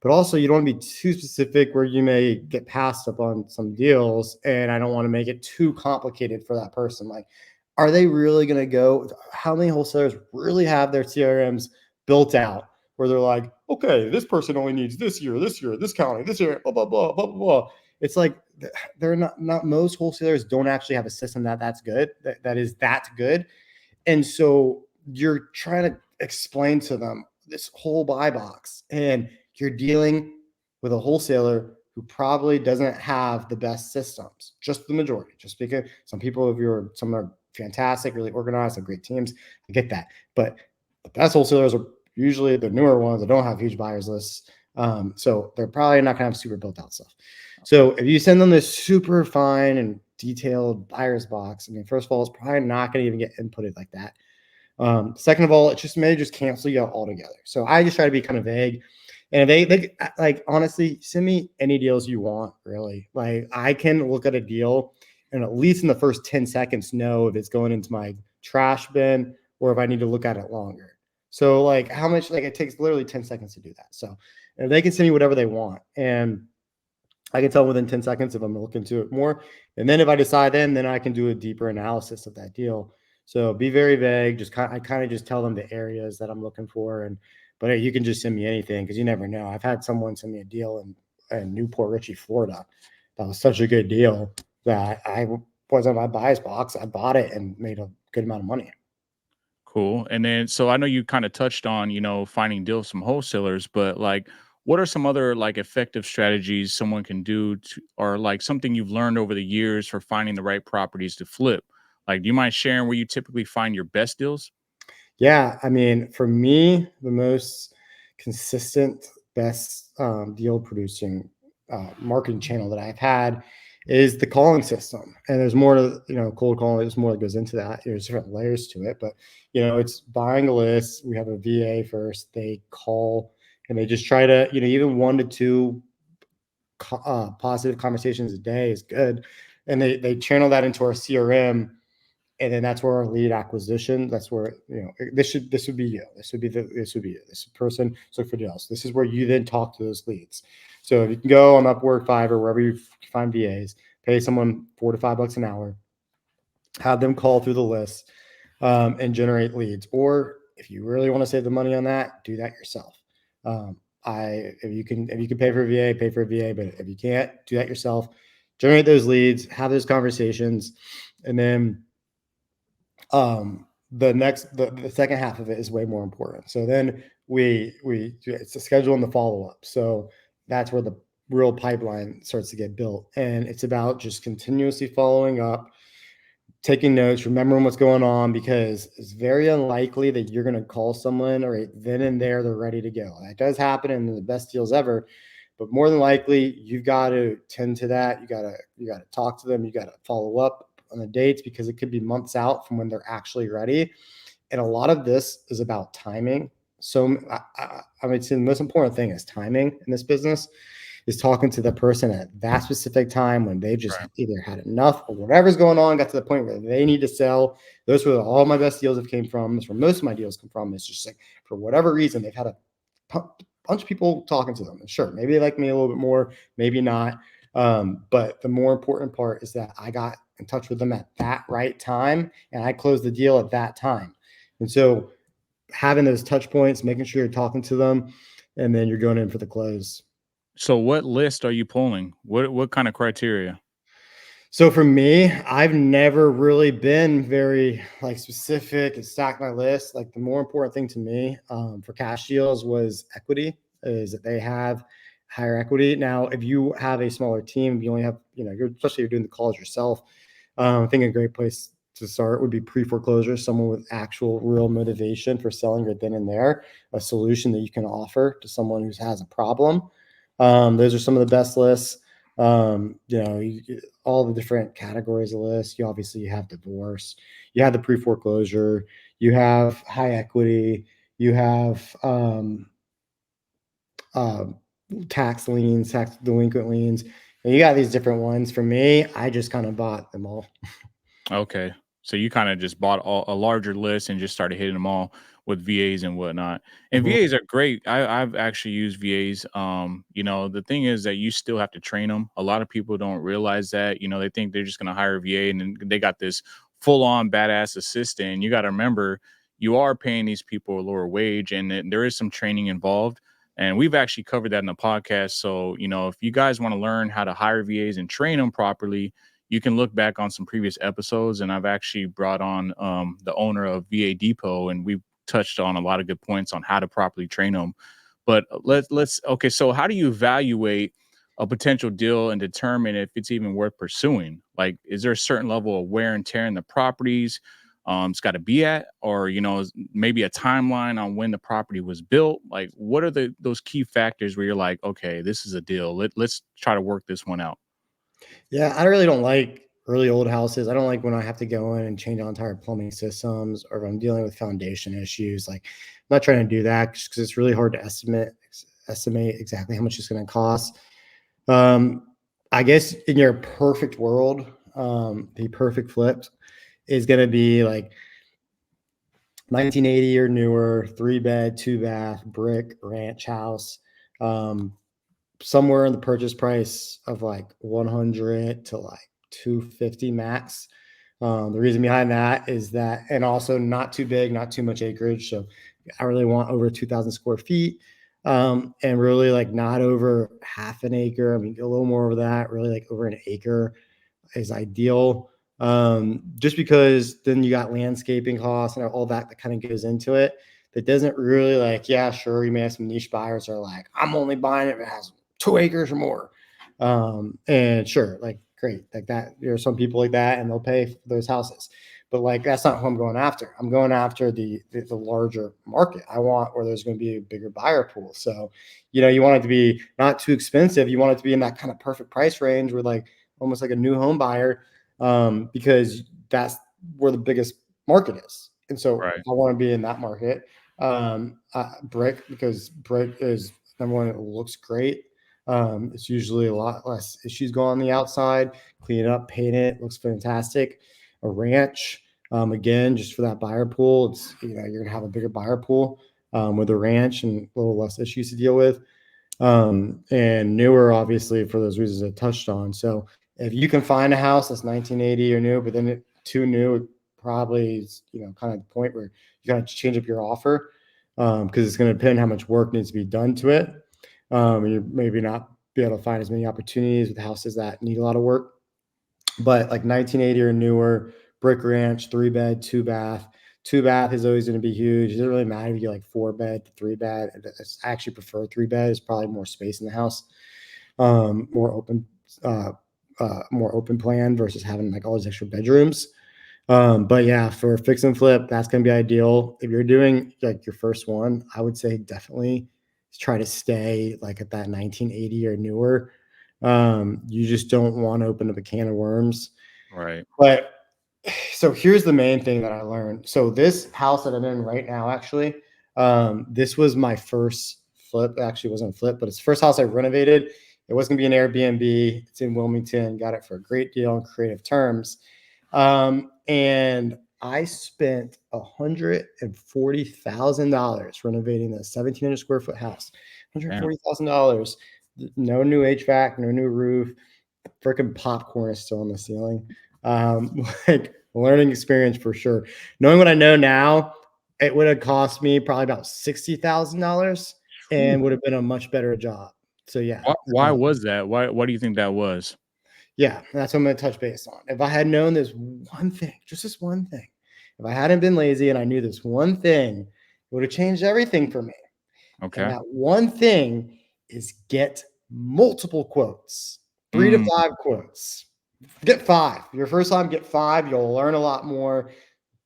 But also, you don't want to be too specific where you may get passed up on some deals. And I don't want to make it too complicated for that person. Like, are they really going to go? How many wholesalers really have their CRMs built out where they're like, okay, this person only needs this year, this county, this year, blah, blah, blah, blah, blah, blah. It's like they're not most wholesalers don't actually have a system that's good, that is that good. And so you're trying to explain to them this whole buy box, and you're dealing with a wholesaler who probably doesn't have the best systems, just the majority. Just because some are fantastic, really organized, have great teams. I get that. But the best wholesalers are usually the newer ones that don't have huge buyers lists. So they're probably not going to have super built out stuff. So if you send them this super fine and detailed buyer's box, I mean, first of all, it's probably not going to even get inputted like that. Second of all, it just may just cancel you out altogether. So I just try to be kind of vague. And they like, honestly, send me any deals you want, really. Like, I can look at a deal and at least in the first 10 seconds know if it's going into my trash bin or if I need to look at it longer. So like how much, like it takes literally 10 seconds to do that. So they can send me whatever they want. And I can tell within 10 seconds if I'm looking into it more. And then if I decide then I can do a deeper analysis of that deal. So be very vague. I kind of just tell them the areas that I'm looking for. But hey, you can just send me anything because you never know. I've had someone send me a deal in Newport Richey, Florida. That was such a good deal that I was on my bias box. I bought it and made a good amount of money. Cool. And then, so I know you kind of touched on, finding deals from wholesalers, but like, what are some other like effective strategies someone can do to, or like something you've learned over the years for finding the right properties to flip? Like, do you mind sharing where you typically find your best deals? Yeah, I mean, for me, the most consistent, best deal producing marketing channel that I've had is the calling system. And there's more to, cold calling, there's more that goes into that. There's different layers to it, but it's buying a list. We have a VA first, they call and they just try to, even 1 to 2 positive conversations a day is good. And they channel that into our CRM, and then that's where our lead acquisition. That's where this would be you. This would be you. This person. So for deals, this is where you then talk to those leads. So if you can go on Upwork, Fiverr, wherever you find VAs, pay someone $4 to $5 an hour, have them call through the list, and generate leads. Or if you really want to save the money on that, do that yourself. If you can pay for a VA, pay for a VA. But if you can't, do that yourself. Generate those leads, have those conversations, and then the second half of it is way more important. So then it's the schedule and the follow-up. So that's where the real pipeline starts to get built. And it's about just continuously following up, taking notes, remembering what's going on, because it's very unlikely that you're going to call someone or then and there they're ready to go. That does happen in the best deals ever, but more than likely you've got to tend to that. You got to talk to them. You got to follow up on the dates because it could be months out from when they're actually ready. And a lot of this is about timing. So I would say the most important thing is timing in this business, is talking to the person at that specific time when they just Right. either had enough or whatever's going on, got to the point where they need to sell. Those were all my best deals have came from. That's where most of my deals come from. It's just like, for whatever reason, they've had a bunch of people talking to them. And maybe they like me a little bit more, maybe not. But the more important part is that I got in touch with them at that right time, and I close the deal at that time. And so having those touch points, making sure you're talking to them, and then you're going in for the close. So what list are you pulling? What kind of criteria? So for me, I've never really been very like specific and stacked my list. Like the more important thing to me for cash deals was equity, is that they have higher equity. Now, if you have a smaller team, you only have, you're especially you're doing the calls yourself. I think a great place to start would be pre-foreclosure, someone with actual real motivation for selling right then and there, a solution that you can offer to someone who has a problem. Those are some of the best lists. All the different categories of lists. You have divorce, you have the pre-foreclosure, you have high equity, you have uh, tax liens, tax delinquent liens, and you got these different ones. For me, I just kind of bought them all. Okay. So you kind of just bought a larger list and just started hitting them all with VAs and whatnot. And Mhm. VAs are great. I've actually used VAs. The thing is that you still have to train them. A lot of people don't realize that. They think they're just going to hire a VA and then they got this full on badass assistant. And you got to remember, you are paying these people a lower wage, and there is some training involved. And we've actually covered that in the podcast. So, if you guys want to learn how to hire VAs and train them properly, you can look back on some previous episodes, and I've actually brought on the owner of VA Depot, and we've touched on a lot of good points on how to properly train them. But let's okay. So how do you evaluate a potential deal and determine if it's even worth pursuing? Like, is there a certain level of wear and tear in the properties it's got to be at, or maybe a timeline on when the property was built? Like, what are those key factors where you're like, okay, this is a deal. Let's try to work this one out. Yeah, I really don't like really old houses. I don't like when I have to go in and change out entire plumbing systems, or if I'm dealing with foundation issues. Like, I'm not trying to do that just because it's really hard to estimate exactly how much it's going to cost. Um, I guess in your perfect world, the perfect flip is going to be like 1980 or newer, 3 bed, 2 bath, brick ranch house. Um, Somewhere in the purchase price of like 100 to like 250 max. The reason behind that is that, and also not too big, not too much acreage. So I really want over 2,000 square feet, and really like not over half an acre. I mean, a little more over that, really like over an acre is ideal. Just because then you got landscaping costs and all that kind of goes into it. That doesn't really like, yeah, sure, you may have some niche buyers that are like, I'm only buying it if it has 2 acres or more. And sure, like great, like that. There are some people like that, and they'll pay for those houses. But like that's not who I'm going after. I'm going after the larger market. I want where there's going to be a bigger buyer pool. So, you want it to be not too expensive. You want it to be in that kind of perfect price range where like almost like a new home buyer, because that's where the biggest market is. And so Right. I want to be in that market. Brick, because brick is number one, it looks great. It's usually a lot less issues go on the outside. Clean it up, paint it, looks fantastic. A ranch, again, just for that buyer pool, it's you're gonna have a bigger buyer pool with a ranch and a little less issues to deal with. And newer, obviously, for those reasons I touched on. So if you can find a house that's 1980 or new, but then too new, it probably is, kind of the point where you got to change up your offer, because it's going to depend how much work needs to be done to it. And you maybe not be able to find as many opportunities with houses that need a lot of work. But like 1980 or newer, brick ranch, 3 bed, 2 bath. 2 bath is always going to be huge. It doesn't really matter if you get like 4 bed to 3 bed. I actually prefer 3 bed. There's probably more space in the house, more open, uh, more open plan versus having like all these extra bedrooms. But yeah, for fix and flip, that's going to be ideal. If you're doing like your first one, I would say definitely try to stay like at that 1980 or newer. You just don't want to open up a can of worms. Right. But so here's the main thing that I learned. So this house that I'm in right now, actually, this was my first flip. It actually wasn't a flip, but it's the first house I renovated. It was going to be an Airbnb. It's in Wilmington. Got it for a great deal on creative terms. And I spent $140,000 renovating the 1,700 square foot house. Damn. $140,000. No new HVAC, no new roof. Freaking popcorn is still on the ceiling. Like learning experience for sure. Knowing what I know now, it would have cost me probably about $60,000 and would have been a much better job. So yeah, Why was that? Why do you think that was? yeah, that's what I'm going to touch base on. If I had known this one thing, just this one thing, if I hadn't been lazy and I knew this one thing, it would have changed everything for me. And Okay. that one thing is get multiple quotes, 3 to 5 quotes. Get five. Your first time, get five. You'll learn a lot more.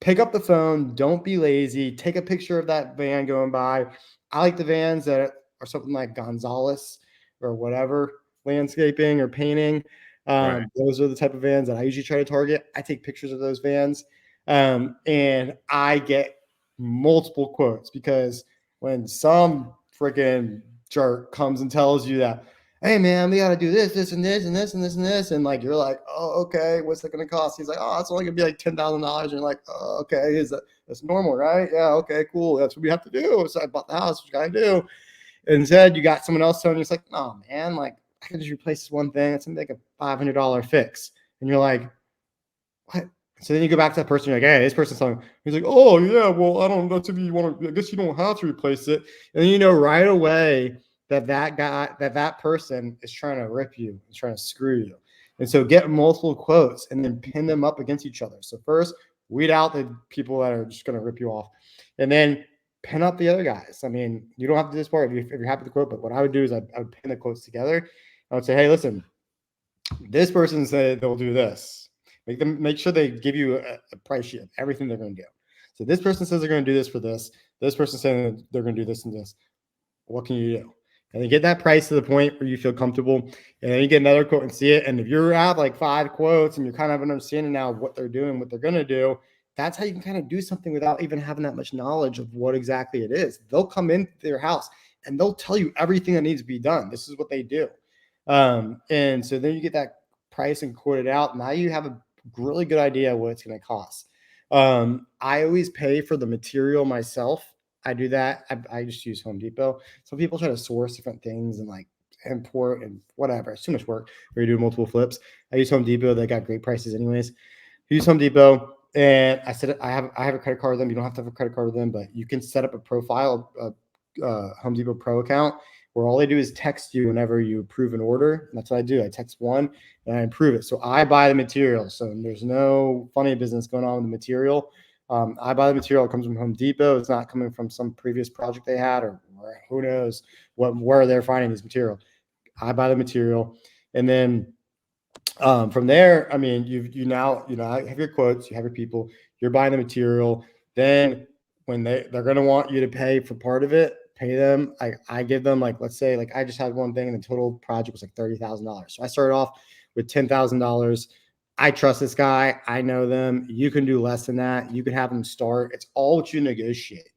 Pick up the phone. Don't be lazy. Take a picture of that van going by. I like the vans that are something like Gonzalez or whatever, landscaping or painting. Right. Those are the type of vans that I usually try to target. I take pictures of those vans, and I get multiple quotes because when some freaking jerk comes and tells you that, hey man, we got to do this, this, and this, and this, and this, and this, and like you're like, oh, okay, what's that going to cost? He's like, oh, it's only going to be like $10,000, and you're like, oh, okay, that's normal, right? Yeah, okay, cool, that's what we have to do. So I bought the house, what you got to do. Instead, you got someone else telling you, it's like, oh man, like I can just replace this one thing. It's gonna make a $500 fix, and you're like, what? So then you go back to that person. You're like, hey, this person's telling. He's like, oh yeah, well I don't. That's if you want to. I guess you don't have to replace it. And then you know right away that that person is trying to rip you, is trying to screw you. And so get multiple quotes and then pin them up against each other. So first, weed out the people that are just going to rip you off, and then pin up the other guys. I mean, you don't have to do this part if you're happy with the quote. But what I would do is I would pin the quotes together. I would say, hey, listen, this person said they'll do this. Make sure they give you a price sheet of everything they're going to do. So this person says they're going to do this for this. This person saying they're going to do this and this. What can you do? And then get that price to the point where you feel comfortable. And then you get another quote and see it. And if you're at like 5 quotes and you kind of have an understanding now of what they're doing, what they're going to do, that's how you can kind of do something without even having that much knowledge of what exactly it is. They'll come into your house and they'll tell you everything that needs to be done. This is what they do. And so then you get that price and quote it out. Now you have a really good idea what it's going to cost. I always pay for the material myself. I do that. I just use Home Depot. Some people try to source different things and like import and whatever. It's too much work where you do multiple flips. I use Home Depot. They got great prices anyways. Use Home Depot. And I said I have a credit card with them. You don't have to have a credit card with them, but you can set up a profile, Home Depot Pro account where all they do is text you whenever you approve an order. And that's what I do. I text one and I approve it. So I buy the material. So there's no funny business going on with the material. I buy the material. It comes from Home Depot. It's not coming from some previous project they had or who knows where they're finding this material. I buy the material. And then from there, I mean, you now have your quotes, you have your people, you're buying the material. Then when they're going to want you to pay for part of it, pay them. I give them like, let's say like I just had one thing and the total project was like $30,000. So I started off with $10,000. I trust this guy. I know them. You can do less than that. You can have them start. It's all what you negotiate.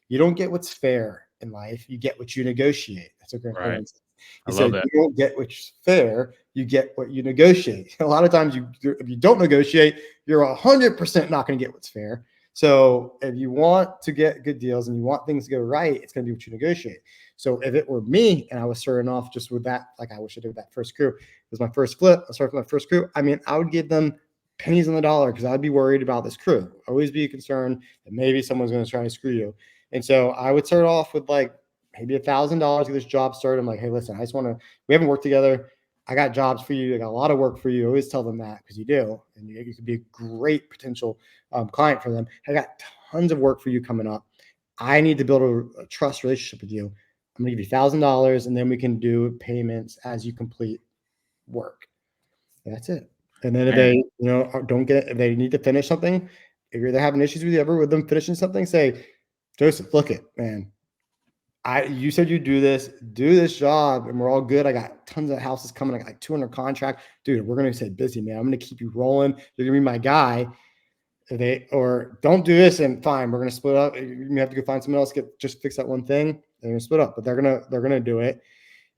You don't get what's fair in life. You get what you negotiate. That's what Grant Right. Cardone said. I He love said, that. you don't get what's fair. You get what you negotiate. A lot of times if you don't negotiate, you're 100% not going to get what's fair. So if you want to get good deals and you want things to go right, it's going to be what you negotiate. So if it were me and I was starting off just with that, like I wish I did with that first crew, it was my first flip. I started with my first crew. I mean, I would give them pennies on the dollar because I'd be worried about this crew. Always be concerned that maybe someone's going to try to screw you. And so I would start off with like maybe $1,000 to get this job started. I'm like, hey, listen, I just want to, we haven't worked together. I got jobs for you. I got a lot of work for you. I always tell them that because you do. And you could be a great potential client for them. I got tons of work for you coming up. I need to build a trust relationship with you. I'm going to give you $1,000 and then we can do payments as you complete work. And that's it. And then if Man, they, if they need to finish something, if you're having issues with them finishing something, say, Joseph, look it, man. You said you do this job, and we're all good. I got tons of houses coming. I got like 200 contract. Dude, we're gonna stay busy, man. I'm gonna keep you rolling. You're gonna be my guy. Or don't do this and fine, we're gonna split up. You have to go find someone else, just fix that one thing. They're gonna split up, but they're gonna do it.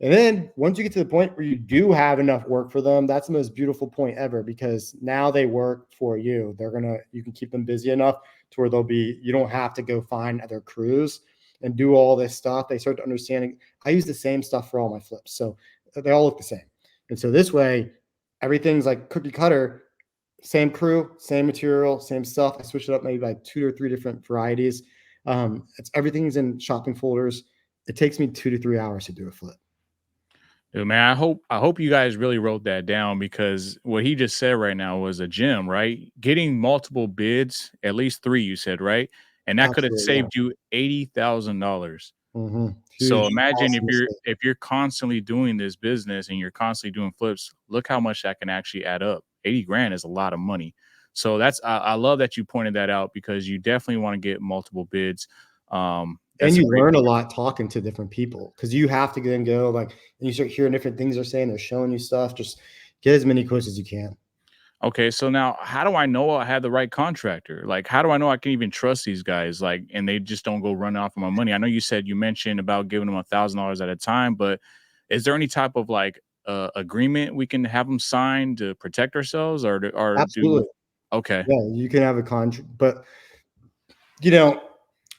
And then once you get to the point where you do have enough work for them, that's the most beautiful point ever because now they work for you. You can keep them busy enough to where you don't have to go find other crews and do all this stuff. They start to understanding. I use the same stuff for all my flips. So they all look the same. And so this way, everything's like cookie cutter. same crew, same material, same stuff. I switch it up maybe by 2 or 3 different varieties. It's everything's in shopping folders. It takes me 2 to 3 hours to do a flip. Dude, man, I hope you guys really wrote that down because what he just said right now was a gem, right? Getting multiple bids, at least 3 you said, right? And that could have Absolutely, yeah. saved you $80,000. So Huge, imagine awesome mistake. if you're constantly doing this business and you're constantly doing flips, look how much that can actually add up. 80 grand is a lot of money. So I love that you pointed that out because you definitely want to get multiple bids. And That's a you great learn a point. lot talking to different people because you have to then go like, and you start hearing different things they're saying. They're showing you stuff. Just get as many quotes as you can. Okay, so now how do I know I have the right contractor? Like, how do I know I can even trust these guys? Like, and they just don't go run off of my money. I know you mentioned about giving them $1,000 at a time, but is there any type of like agreement we can have them sign to protect ourselves, or do? Absolutely. Okay, Yeah, you can have a contract, but you know,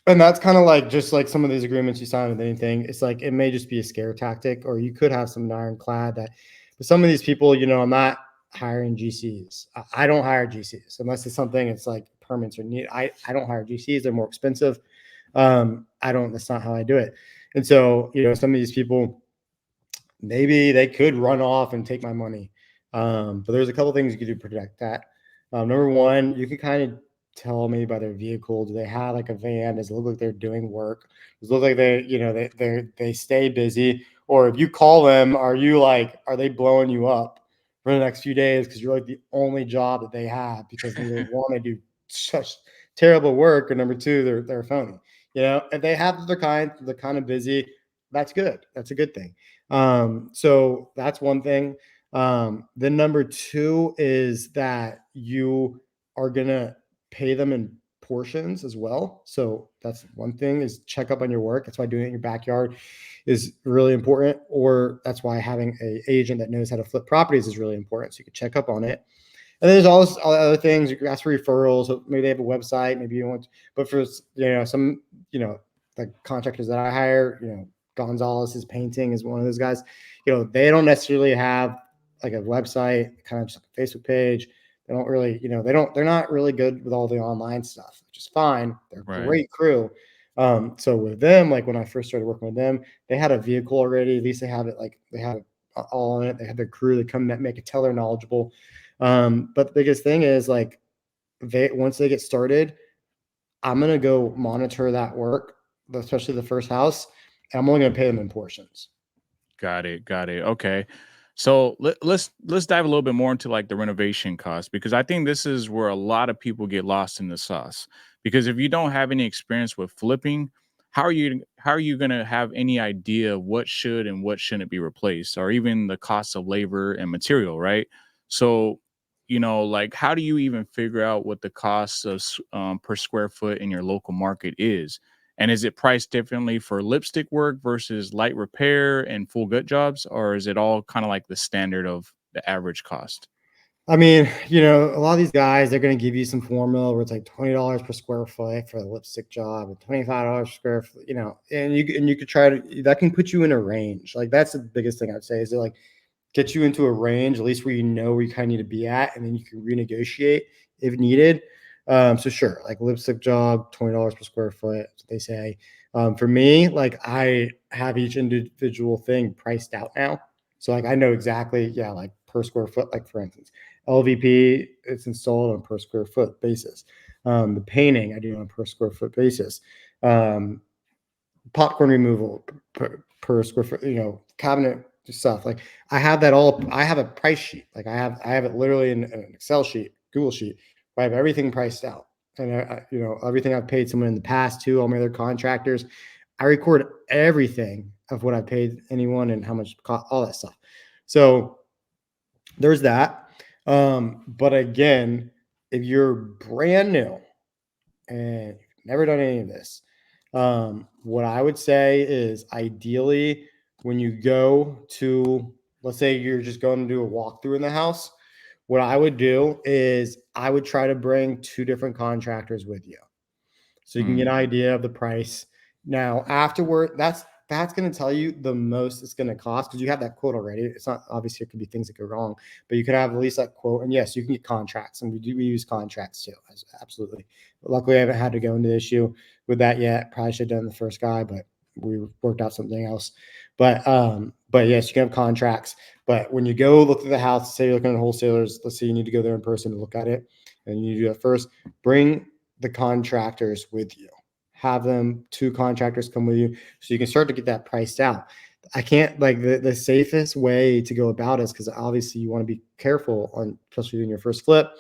and that's kind of like just like some of these agreements you sign with anything. It's like it may just be a scare tactic, or you could have some ironclad that. But some of these people, I'm not hiring GCs. I don't hire GCs unless it's something it's like permits or need. I don't hire GCs. They're more expensive. I don't. That's not how I do it. And so, some of these people maybe they could run off and take my money. But there's a couple things you could do to protect that. Number one, you can kind of tell maybe by their vehicle. Do they have like a van? Does it look like they're doing work? Does it look like they stay busy? Or if you call them, are they blowing you up for the next few days because you're like the only job that they have because neither one they do such terrible work, or number two, they're phony. If they have they're kind of busy, that's good. That's a good thing. So that's one thing. Then number two is that you are gonna pay them in portions as well. So that's one thing is check up on your work. That's why doing it in your backyard is really important. Or that's why having a agent that knows how to flip properties is really important. So you can check up on it. And then there's all other things. You can ask for referrals. So maybe they have a website. Maybe you want, but for some, the contractors that I hire, Gonzalez's painting is one of those guys. They don't necessarily have like a website, kind of just like a Facebook page. They don't really, they're not really good with all the online stuff, which is fine. They're a right. great crew. So with them, like when I first started working with them, they had a vehicle already. At least they have it, like they have it all in it. They have their crew that come that make it tell they're knowledgeable. But the biggest thing is like once they get started, I'm gonna go monitor that work, especially the first house, and I'm only gonna pay them in portions. Got it. Got it. Okay. So let's dive a little bit more into like the renovation cost because I think this is where a lot of people get lost in the sauce. Because if you don't have any experience with flipping, how are you going to have any idea of what should and what shouldn't be replaced or even the cost of labor and material, right? So, like how do you even figure out what the cost of per square foot in your local market is? And is it priced differently for lipstick work versus light repair and full gut jobs, or is it all kind of like the standard of the average cost? I mean, a lot of these guys, they're going to give you some formula where it's like $20 per square foot for a lipstick job and $25 per square foot, and you could try to, that can put you in a range. Like that's the biggest thing I'd say is it like get you into a range, at least where where you kind of need to be at, and then you can renegotiate if needed. So sure, like lipstick job, $20 per square foot, that's what they say. For me, like I have each individual thing priced out now. So like I know exactly, yeah, like per square foot, like for instance, LVP, it's installed on per square foot basis. The painting I do on a per square foot basis. Um, Popcorn removal per square foot, cabinet stuff. Like I have that all. I have a price sheet. Like I have it literally in an Excel sheet, Google sheet. Where I have everything priced out, and everything I've paid someone in the past too. All my other contractors, I record everything of what I paid anyone and how much cost, all that stuff. So there's that. But again, if you're brand new and you've never done any of this, what I would say is ideally when you go to, let's say you're just going to do a walkthrough in the house, what I would do is I would try to bring two different contractors with you so you can get Mm, an idea of the price. Now, afterward, that's going to tell you the most it's going to cost, because you have that quote already. It's not, obviously it could be things that go wrong, but you can have at least that quote. And yes, you can get contracts, and we use contracts too. Absolutely. Luckily, I haven't had to go into the issue with that yet. Probably should have done the first guy, but we worked out something else. But yes, you can have contracts. But when you go look at the house, say you're looking at wholesalers, let's say you need to go there in person to look at it, and you do that first. Bring the contractors with you. Have them, 2 contractors come with you, so you can start to get that priced out. I can't, like, the safest way to go about it, because obviously you want to be careful on, especially in your first flip,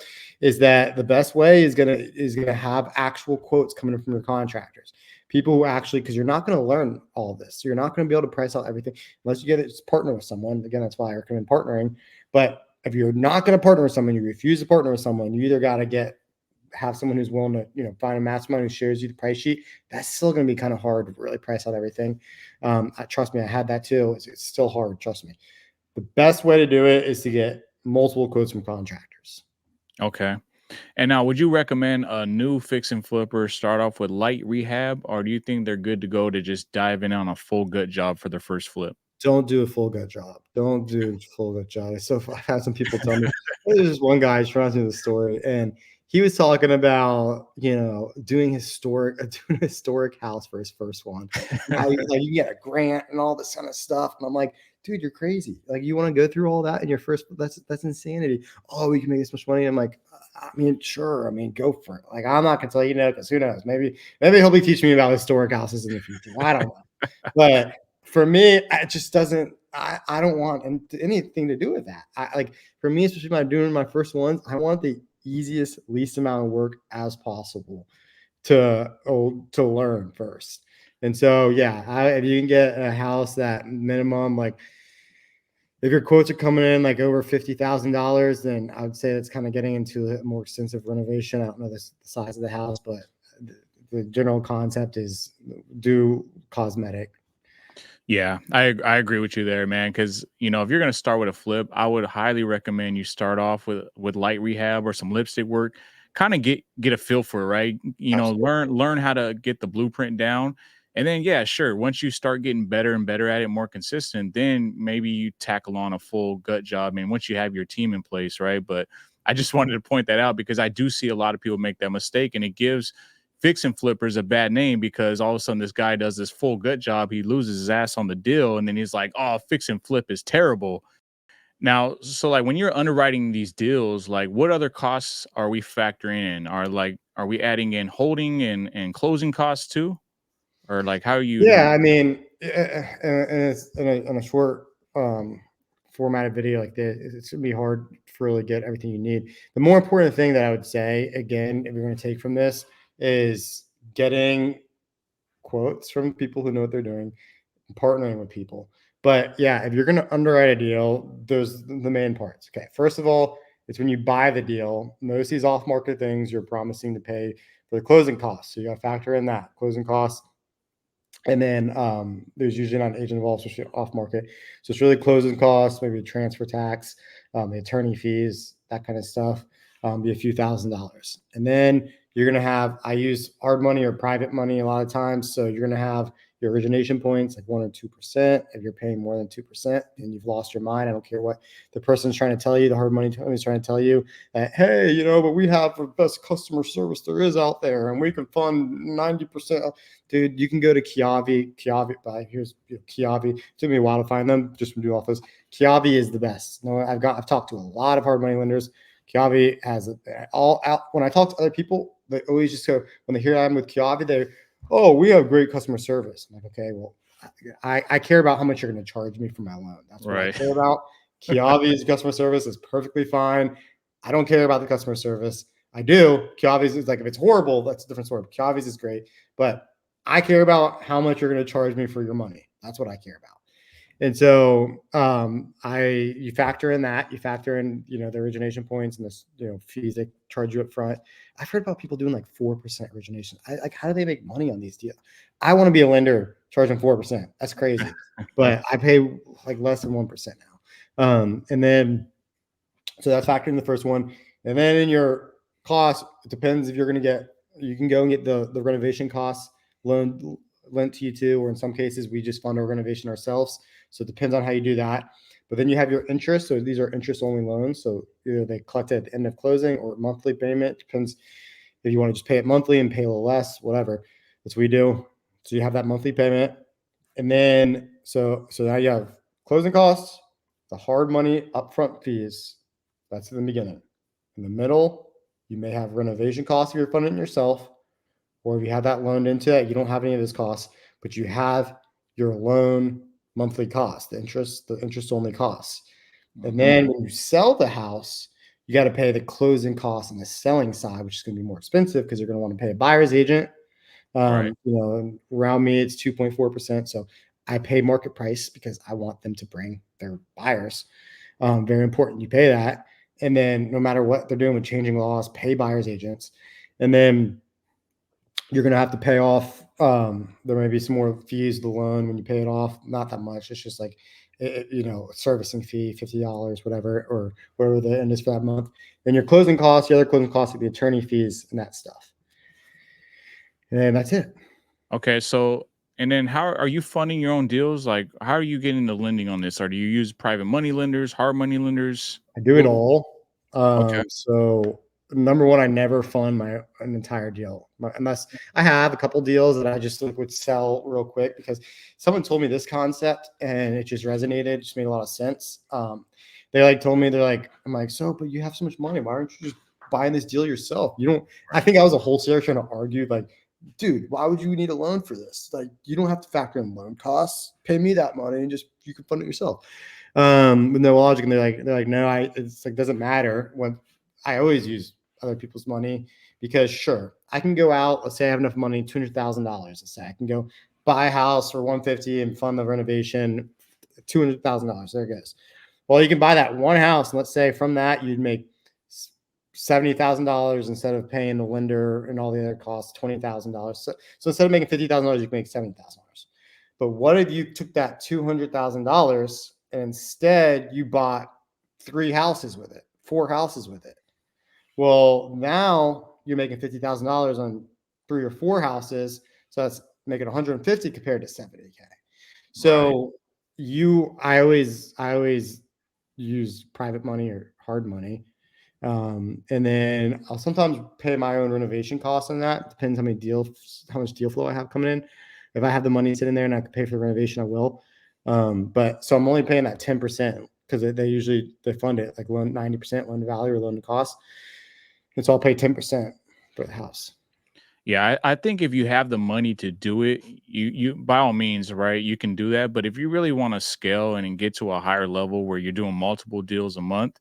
is that the best way is gonna have actual quotes coming in from your contractors. People who actually, because you're not going to learn all this. You're not going to be able to price out everything unless you get it, partner with someone. Again, that's why I recommend partnering. But if you're not going to partner with someone, you refuse to partner with someone, you either got to have someone who's willing to, find a mastermind who shares you the price sheet. That's still going to be kind of hard to really price out everything. Trust me, I had that too. It's still hard. Trust me. The best way to do it is to get multiple quotes from contractors. Okay. And now, would you recommend a new fix and flipper start off with light rehab, or do you think they're good to go to just dive in on a full gut job for their first flip? Don't do a full gut job. Don't do a full gut job. So I've had some people tell me, there's this one guy trying to do the story, and he was talking about, doing doing a historic house for his first one. How like you get a grant and all this kind of stuff. And I'm like, dude, you're crazy. Like, you want to go through all that in your first, that's insanity. Oh, we can make this much money. I'm like, I mean, sure. I mean, go for it. Like, I'm not gonna tell you no, because who knows? Maybe he'll be teaching me about historic houses in the future. I don't know. But for me, it just doesn't. I don't want anything to do with that. For me, especially when I'm doing my first ones, I want the easiest, least amount of work as possible to learn first. And so, yeah, if you can get a house that minimum, like, if your quotes are coming in like over $50,000, then I would say that's kind of getting into a more extensive renovation. I don't know the size of the house, but the general concept is do cosmetic. Yeah, I agree with you there, man. Because if you're gonna start with a flip, I would highly recommend you start off with light rehab or some lipstick work. Kind of get a feel for it, right? Absolutely. Learn how to get the blueprint down, and then yeah, sure. Once you start getting better and better at it, more consistent, then maybe you tackle on a full gut job. And once you have your team in place, right? But I just wanted to point that out because I do see a lot of people make that mistake, and it gives fix and flippers a bad name because all of a sudden this guy does this full gut job, he loses his ass on the deal, and then he's like, "Oh, fix and flip is terrible." Now, so like when you're underwriting these deals, like what other costs are we factoring in? Are we adding in holding and closing costs too, or like how are you Yeah, doing? I mean, and it's in a short formatted video like this, it's gonna be hard to really get everything you need. The more important thing that I would say, again, if you're going to take from this, is getting quotes from people who know what they're doing, partnering with people. But yeah, if you're going to underwrite a deal, there's the main parts. Okay, first of all, it's when you buy the deal. Most of these off-market things, you're promising to pay for the closing costs, so you got to factor in that closing costs. And then there's usually not an agent involved, especially off market. So it's really closing costs, maybe transfer tax, the attorney fees, that kind of stuff, be a few $1,000s. And then you're going to have, I use hard money or private money a lot of times. So you're going to have your origination points like 1 or 2%. If you're paying more than 2%, then you've lost your mind. I don't care what the person's trying to tell you, the hard money company is trying to tell you that, hey, but we have the best customer service there is out there, and we can fund 90%. Dude, you can go to Kiavi. Here's Kiavi. It took me a while to find them just from doing all this. Kiavi is the best. No, I've talked to a lot of hard money lenders. Kiavi has all out. When I talk to other people, they always just go, when they hear I'm with Kiavi, oh, we have great customer service. I'm like, okay, well, I care about how much you're going to charge me for my loan. That's what I Right. care about. Kiavi's customer service is perfectly fine. I don't care about the customer service. I do. Kiavi's is like, if it's horrible, that's a different story. Kiavi's is great, but I care about how much you're going to charge me for your money. That's what I care about. And so you factor in that, you factor in, the origination points and the, fees they charge you up front. I've heard about people doing like 4% origination. Like, how do they make money on these deals? I want to be a lender charging 4%. That's crazy. But I pay like less than 1% now. And then, so that's factored in the first one. And then in your cost, it depends if you're going to you can go and get the renovation costs loan lent to you to, or in some cases, we just fund our renovation ourselves. So it depends on how you do that. But then you have your interest. So these are interest only loans. So either they collect at the end of closing or monthly payment. Depends if you want to just pay it monthly and pay a little less, whatever. That's what we do. So you have that monthly payment. And then so now you have closing costs, the hard money upfront fees. That's in the beginning. In the middle, you may have renovation costs if you're funding it yourself, or if you have that loaned into it, you don't have any of those costs, but you have your loan monthly cost, the interest only costs. And Hmm. then when you sell the house, you got to pay the closing costs on the selling side, which is going to be more expensive because you're going to want to pay a buyer's agent. Right. Around me, it's 2.4%. So I pay market price because I want them to bring their buyers. Very important. You pay that. And then no matter what they're doing with changing laws, pay buyer's agents. And then you're going to have to pay off. There may be some more fees of the loan when you pay it off. Not that much. It's just like, servicing fee, $50, whatever, or whatever the end is for that month. Then your closing costs, the other closing costs would be attorney fees and that stuff. And that's it. Okay. So, and then how are you funding your own deals? Like, how are you getting the lending on this? Or do you use private money lenders, hard money lenders? I do it What? all. Okay. So number one, I never fund an entire deal unless I have a couple deals that I just would sell real quick because someone told me this concept and it just resonated, just made a lot of sense. They like told me they're like, I'm like, so, but you have so much money, why aren't you just buying this deal yourself? You don't. I think I was a wholesaler trying to argue like, dude, why would you need a loan for this? Like, you don't have to factor in loan costs. Pay me that money and just you can fund it yourself. With no logic, and they're like, no, it's like doesn't matter. When I always use other people's money because sure, I can go out. Let's say I have enough money, $200,000. Let's say I can go buy a house for 150 and fund the renovation, $200,000. There it goes. Well, you can buy that one house, and let's say from that you'd make $70,000 instead of paying the lender and all the other costs, $20,000. So instead of making $50,000, you can make $70,000. But what if you took that $200,000 and instead you bought 3 houses with it, 4 houses with it? Well, now you're making $50,000 on 3 or 4 houses, so that's making 150 compared to 70K. Right. So I always use private money or hard money. And then I'll sometimes pay my own renovation costs on that. Depends how much deal flow I have coming in. If I have the money sitting there and I can pay for the renovation, I will. But so I'm only paying that 10% because they fund it like loan 90% loan to value or loan to cost. And so I'll pay 10% for the house. Yeah, I think if you have the money to do it, you by all means, right, you can do that. But if you really want to scale and get to a higher level where you're doing multiple deals a month,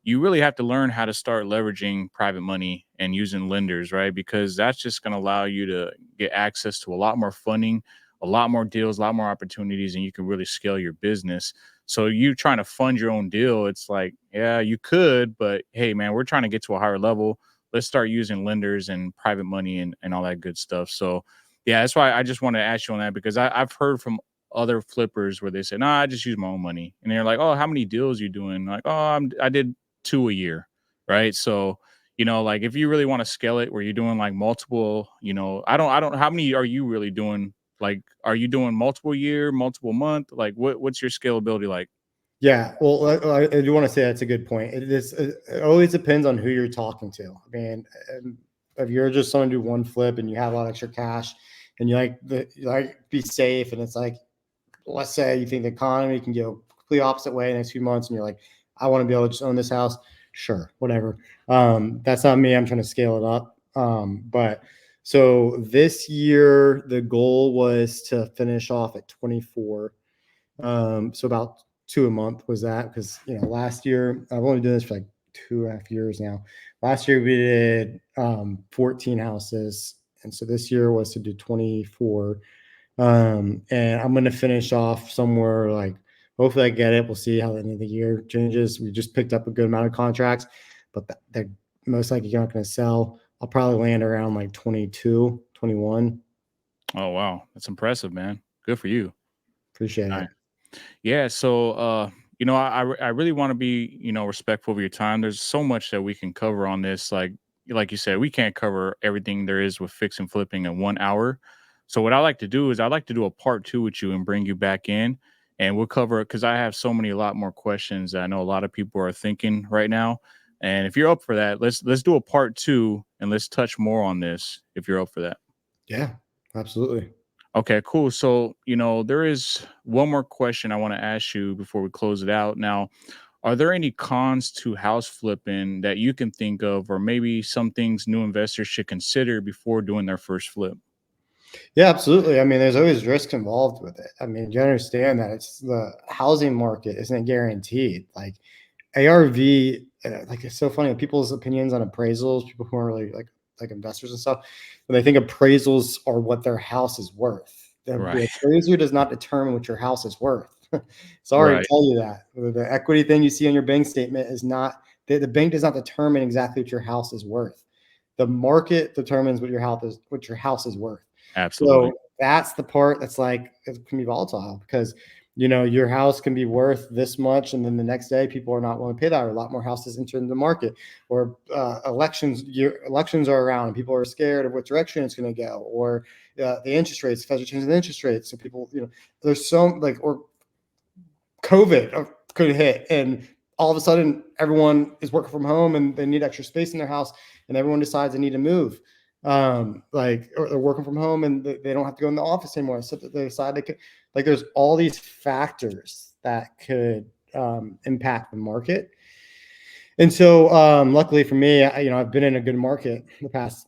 you really have to learn how to start leveraging private money and using lenders, right? Because that's just going to allow you to get access to a lot more funding, a lot more deals, a lot more opportunities, and you can really scale your business. So you trying to fund your own deal, it's like, yeah, you could, but hey, man, we're trying to get to a higher level. Let's start using lenders and private money and all that good stuff. So yeah, that's why I just want to ask you on that because I've heard from other flippers where they say, "Nah, I just use my own money," and they're like, "Oh, how many deals you doing?" Like, "Oh, I did 2 a year," right? So like if you really want to scale it, where you're doing like multiple, I don't. How many are you really doing? Like, are you doing multiple year, multiple month? Like, what's your scalability like? Yeah, well, I do want to say that's a good point. It always depends on who you're talking to. I mean, if you're just someone to do one flip and you have a lot of extra cash and you like be safe, and it's like, let's say you think the economy can go complete opposite way in the next few months, and you're like, I want to be able to just own this house. Sure, whatever. That's not me. I'm trying to scale it up. But so this year the goal was to finish off at 24. So about two a month was that because last year I've only done this for like 2.5 years now. Last year we did 14 houses, and so this year was to do 24. And I'm gonna finish off somewhere like hopefully I get it. We'll see how the end of the year changes. We just picked up a good amount of contracts, but they're most likely not going to sell. I'll probably land around like 22, 21. Oh wow, that's impressive, man. Good for you. Appreciate Nice. it. Yeah, so I really want to be, respectful of your time. There's so much that we can cover on this. Like you said, we can't cover everything there is with fix and flipping in 1 hour. So what I like to do is I like to do a part two with you and bring you back in, and we'll cover it because I have a lot more questions that I know a lot of people are thinking right now. And if you're up for that, let's do a part two and let's touch more on this if you're up for that. Yeah, absolutely. Okay, cool. So, there is one more question I want to ask you before we close it out. Now, are there any cons to house flipping that you can think of, or maybe some things new investors should consider before doing their first flip? Yeah, absolutely. I mean, there's always risk involved with it. I mean, you understand that it's the housing market isn't guaranteed. Like ARV, like it's so funny. People's opinions on appraisals, people who are really like investors and stuff, when they think appraisals are what their house is worth. The Right. appraiser does not determine what your house is worth. Sorry to Right. tell you that. The equity thing you see on your bank statement is not the bank does not determine exactly what your house is worth. The market determines what your house is worth. Absolutely. So that's the part that's like it can be volatile because your house can be worth this much, and then the next day people are not willing to pay that, or a lot more houses enter the market, or elections are around, and people are scared of what direction it's going to go, or the interest rates, Feds are changing the interest rates, so people, there's so like, or COVID could hit, and all of a sudden everyone is working from home and they need extra space in their house, and everyone decides they need to move. Like, or they're working from home and they don't have to go in the office anymore. So they decide they could, like, there's all these factors that could impact the market. And so, luckily for me, I've been in a good market the past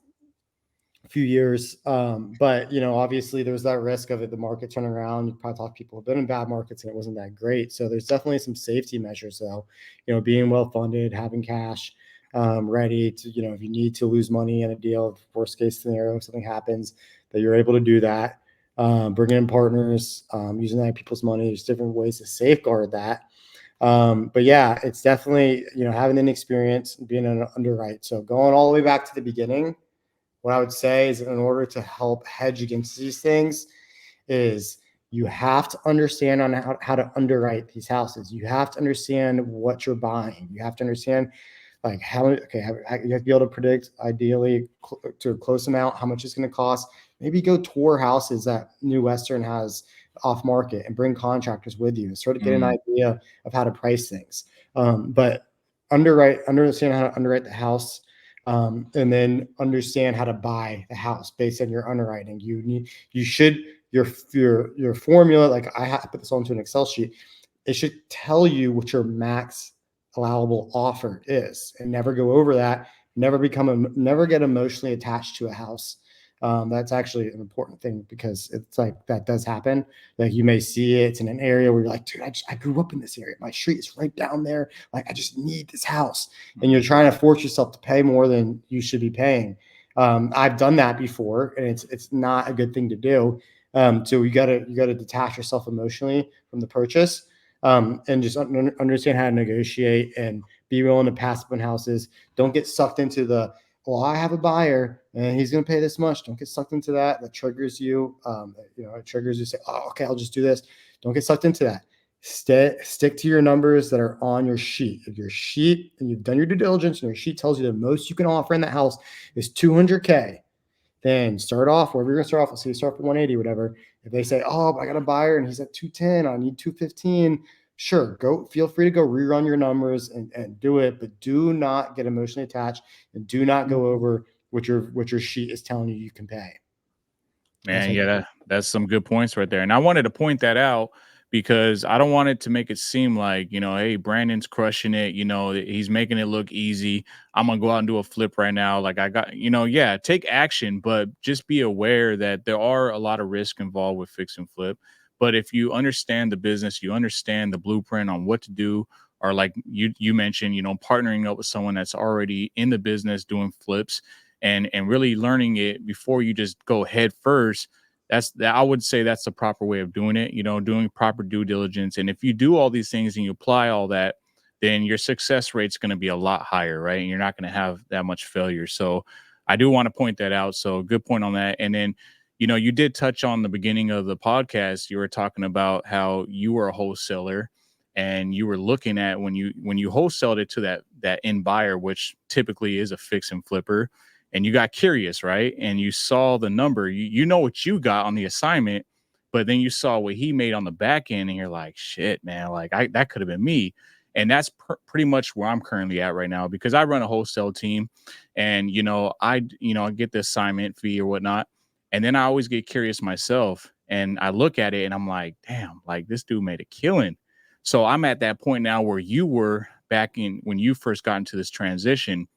few years. But obviously there's that risk of it, the market turning around. You probably talk to people who've been in bad markets and it wasn't that great. So there's definitely some safety measures though, being well funded, having cash ready to, if you need to lose money in a deal, worst case scenario, if something happens, that you're able to do that. Bringing in partners, using other people's money. There's different ways to safeguard that. But yeah, it's definitely, having an experience being an underwrite. So going all the way back to the beginning, what I would say is, in order to help hedge against these things, is you have to understand on how to underwrite these houses. You have to understand what you're buying. You have to understand like you have to be able to predict, ideally to a close amount, how much it's going to cost. Maybe go tour houses that New Western has off market and bring contractors with you and sort of get an Mm, idea of how to price things. But understand how to underwrite the house, and then understand how to buy the house based on your underwriting. You should your formula, like I have to put this onto an Excel sheet. It should tell you what your max allowable offer is, and never go over that. Never get emotionally attached to a house. That's actually an important thing because it's like that does happen. Like you may see it's in an area where you're like, dude, I grew up in this area. My street is right down there. Like I just need this house, and you're mm. trying to force yourself to pay more than you should be paying. I've done that before, and it's not a good thing to do. So you gotta detach yourself emotionally from the purchase, and just understand how to negotiate and be willing to pass up on houses. Don't get sucked into the, well, I have a buyer and he's going to pay this much. Don't get sucked into that. That triggers you. It triggers you. Say, oh, okay, I'll just do this. Don't get sucked into that. Stick to your numbers that are on your sheet. If your sheet, and you've done your due diligence, and your sheet tells you the most you can offer in that house is 200K, then start off wherever you're going to start off. Let's say you start for 180, whatever. If they say, oh, I got a buyer and he's at 210, I need 215. Sure, go. Feel free to go rerun your numbers and do it, but do not get emotionally attached and do not go over what your sheet is telling you can pay. That's Man, what. yeah, that's some good points right there. And I wanted to point that out because I don't want it to make it seem like, hey, Brandon's crushing it. He's making it look easy. I'm going to go out and do a flip right now. Like I got, yeah, take action, but just be aware that there are a lot of risk involved with fix and flip. But if you understand the business, you understand the blueprint on what to do, or like you mentioned, partnering up with someone that's already in the business doing flips and really learning it before you just go head first. I would say that's the proper way of doing it, doing proper due diligence. And if you do all these things and you apply all that, then your success rate's going to be a lot higher, right? And you're not going to have that much failure. So I do want to point that out. So good point on that. And then, you did touch on the beginning of the podcast. You were talking about how you were a wholesaler and you were looking at when you wholesaled it to that end buyer, which typically is a fix and flipper. and you got curious, right? And you saw the number, you know what you got on the assignment, but then you saw what he made on the back end, and you're like, shit, man, like that could have been me. And that's pretty much where I'm currently at right now, because I run a wholesale team, and I get the assignment fee or whatnot, and then I always get curious myself, and I look at it and I'm like, damn, like this dude made a killing. So I'm at that point now where you were back in when you first got into this transition.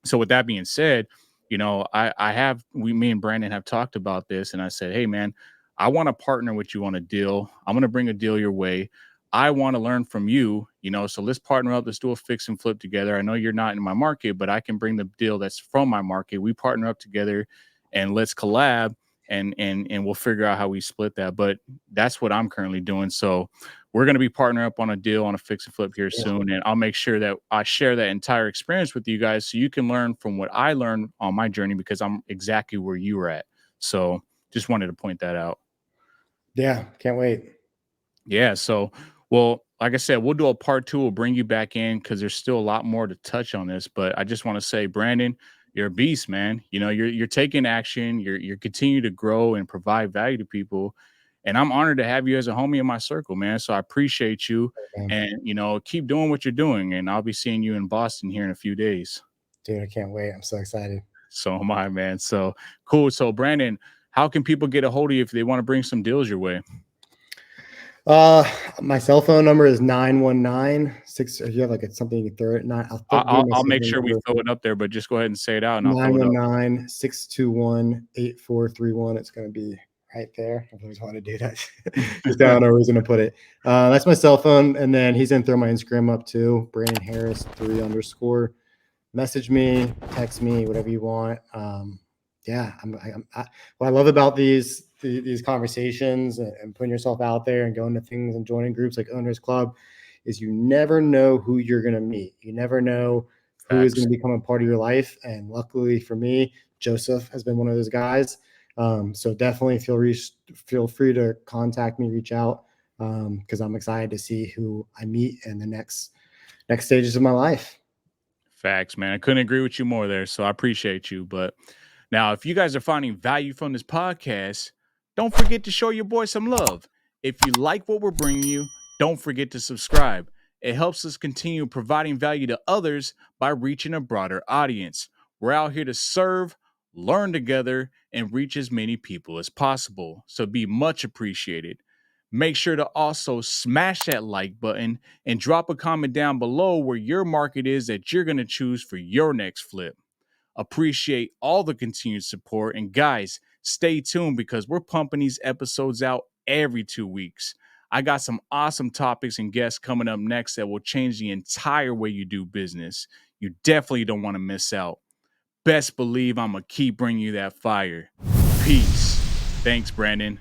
So with that being said, me and Brandon have talked about this, and I said, hey man, I want to partner with you on a deal. I'm going to bring a deal your way. I want to learn from you, so let's partner up. Let's do a fix and flip together. I know you're not in my market, but I can bring the deal that's from my market. We partner up together and let's collab, and we'll figure out how we split that. But that's what I'm currently doing. So we're going to be partnering up on a deal on a fix and flip here soon. And I'll make sure that I share that entire experience with you guys so you can learn from what I learned on my journey, because I'm exactly where you were at. So just wanted to point that out. Yeah, can't wait. Yeah. So, well, like I said, we'll do a part 2. We'll bring you back in because there's still a lot more to touch on this. But I just want to say, Brandon, you're a beast, man. You're taking action. You're continuing to grow and provide value to people. And I'm honored to have you as a homie in my circle, man. So I appreciate you. Man. And keep doing what you're doing. And I'll be seeing you in Boston here in a few days. Dude, I can't wait. I'm so excited. So am I, man. So cool. So Brandon, how can people get a hold of you if they want to bring some deals your way? My cell phone number is 919-6. If you have something you can throw it. I'll make sure we throw it up there, but just go ahead and say it out, and I'll throw it up. 919-621-8431. It's going to be right there. I always want to do that. Just down where he's going to put it. That's my cell phone. And then he's going to throw my Instagram up too. Brandon Harris 3_. Message me, text me, whatever you want. What I love about these conversations and putting yourself out there and going to things and joining groups like Owners Club is you never know who you're going to meet. You never know who is going to become a part of your life. And luckily for me, Joseph has been one of those guys. So definitely feel free to contact me, reach out, because I'm excited to see who I meet in the next stages of my life. Facts, man. I couldn't agree with you more there. So I appreciate you. But now, if you guys are finding value from this podcast, don't forget to show your boy some love. If you like what we're bringing you, don't forget to subscribe. It helps us continue providing value to others by reaching a broader audience. We're out here to serve, learn together, and reach as many people as possible. So be much appreciated. Make sure to also smash that like button and drop a comment down below where your market is that you're going to choose for your next flip. Appreciate all the continued support. And guys, stay tuned because we're pumping these episodes out every 2 weeks. I got some awesome topics and guests coming up next that will change the entire way you do business. You definitely don't want to miss out. Best believe I'm going to keep bringing you that fire. Peace. Thanks, Brandon.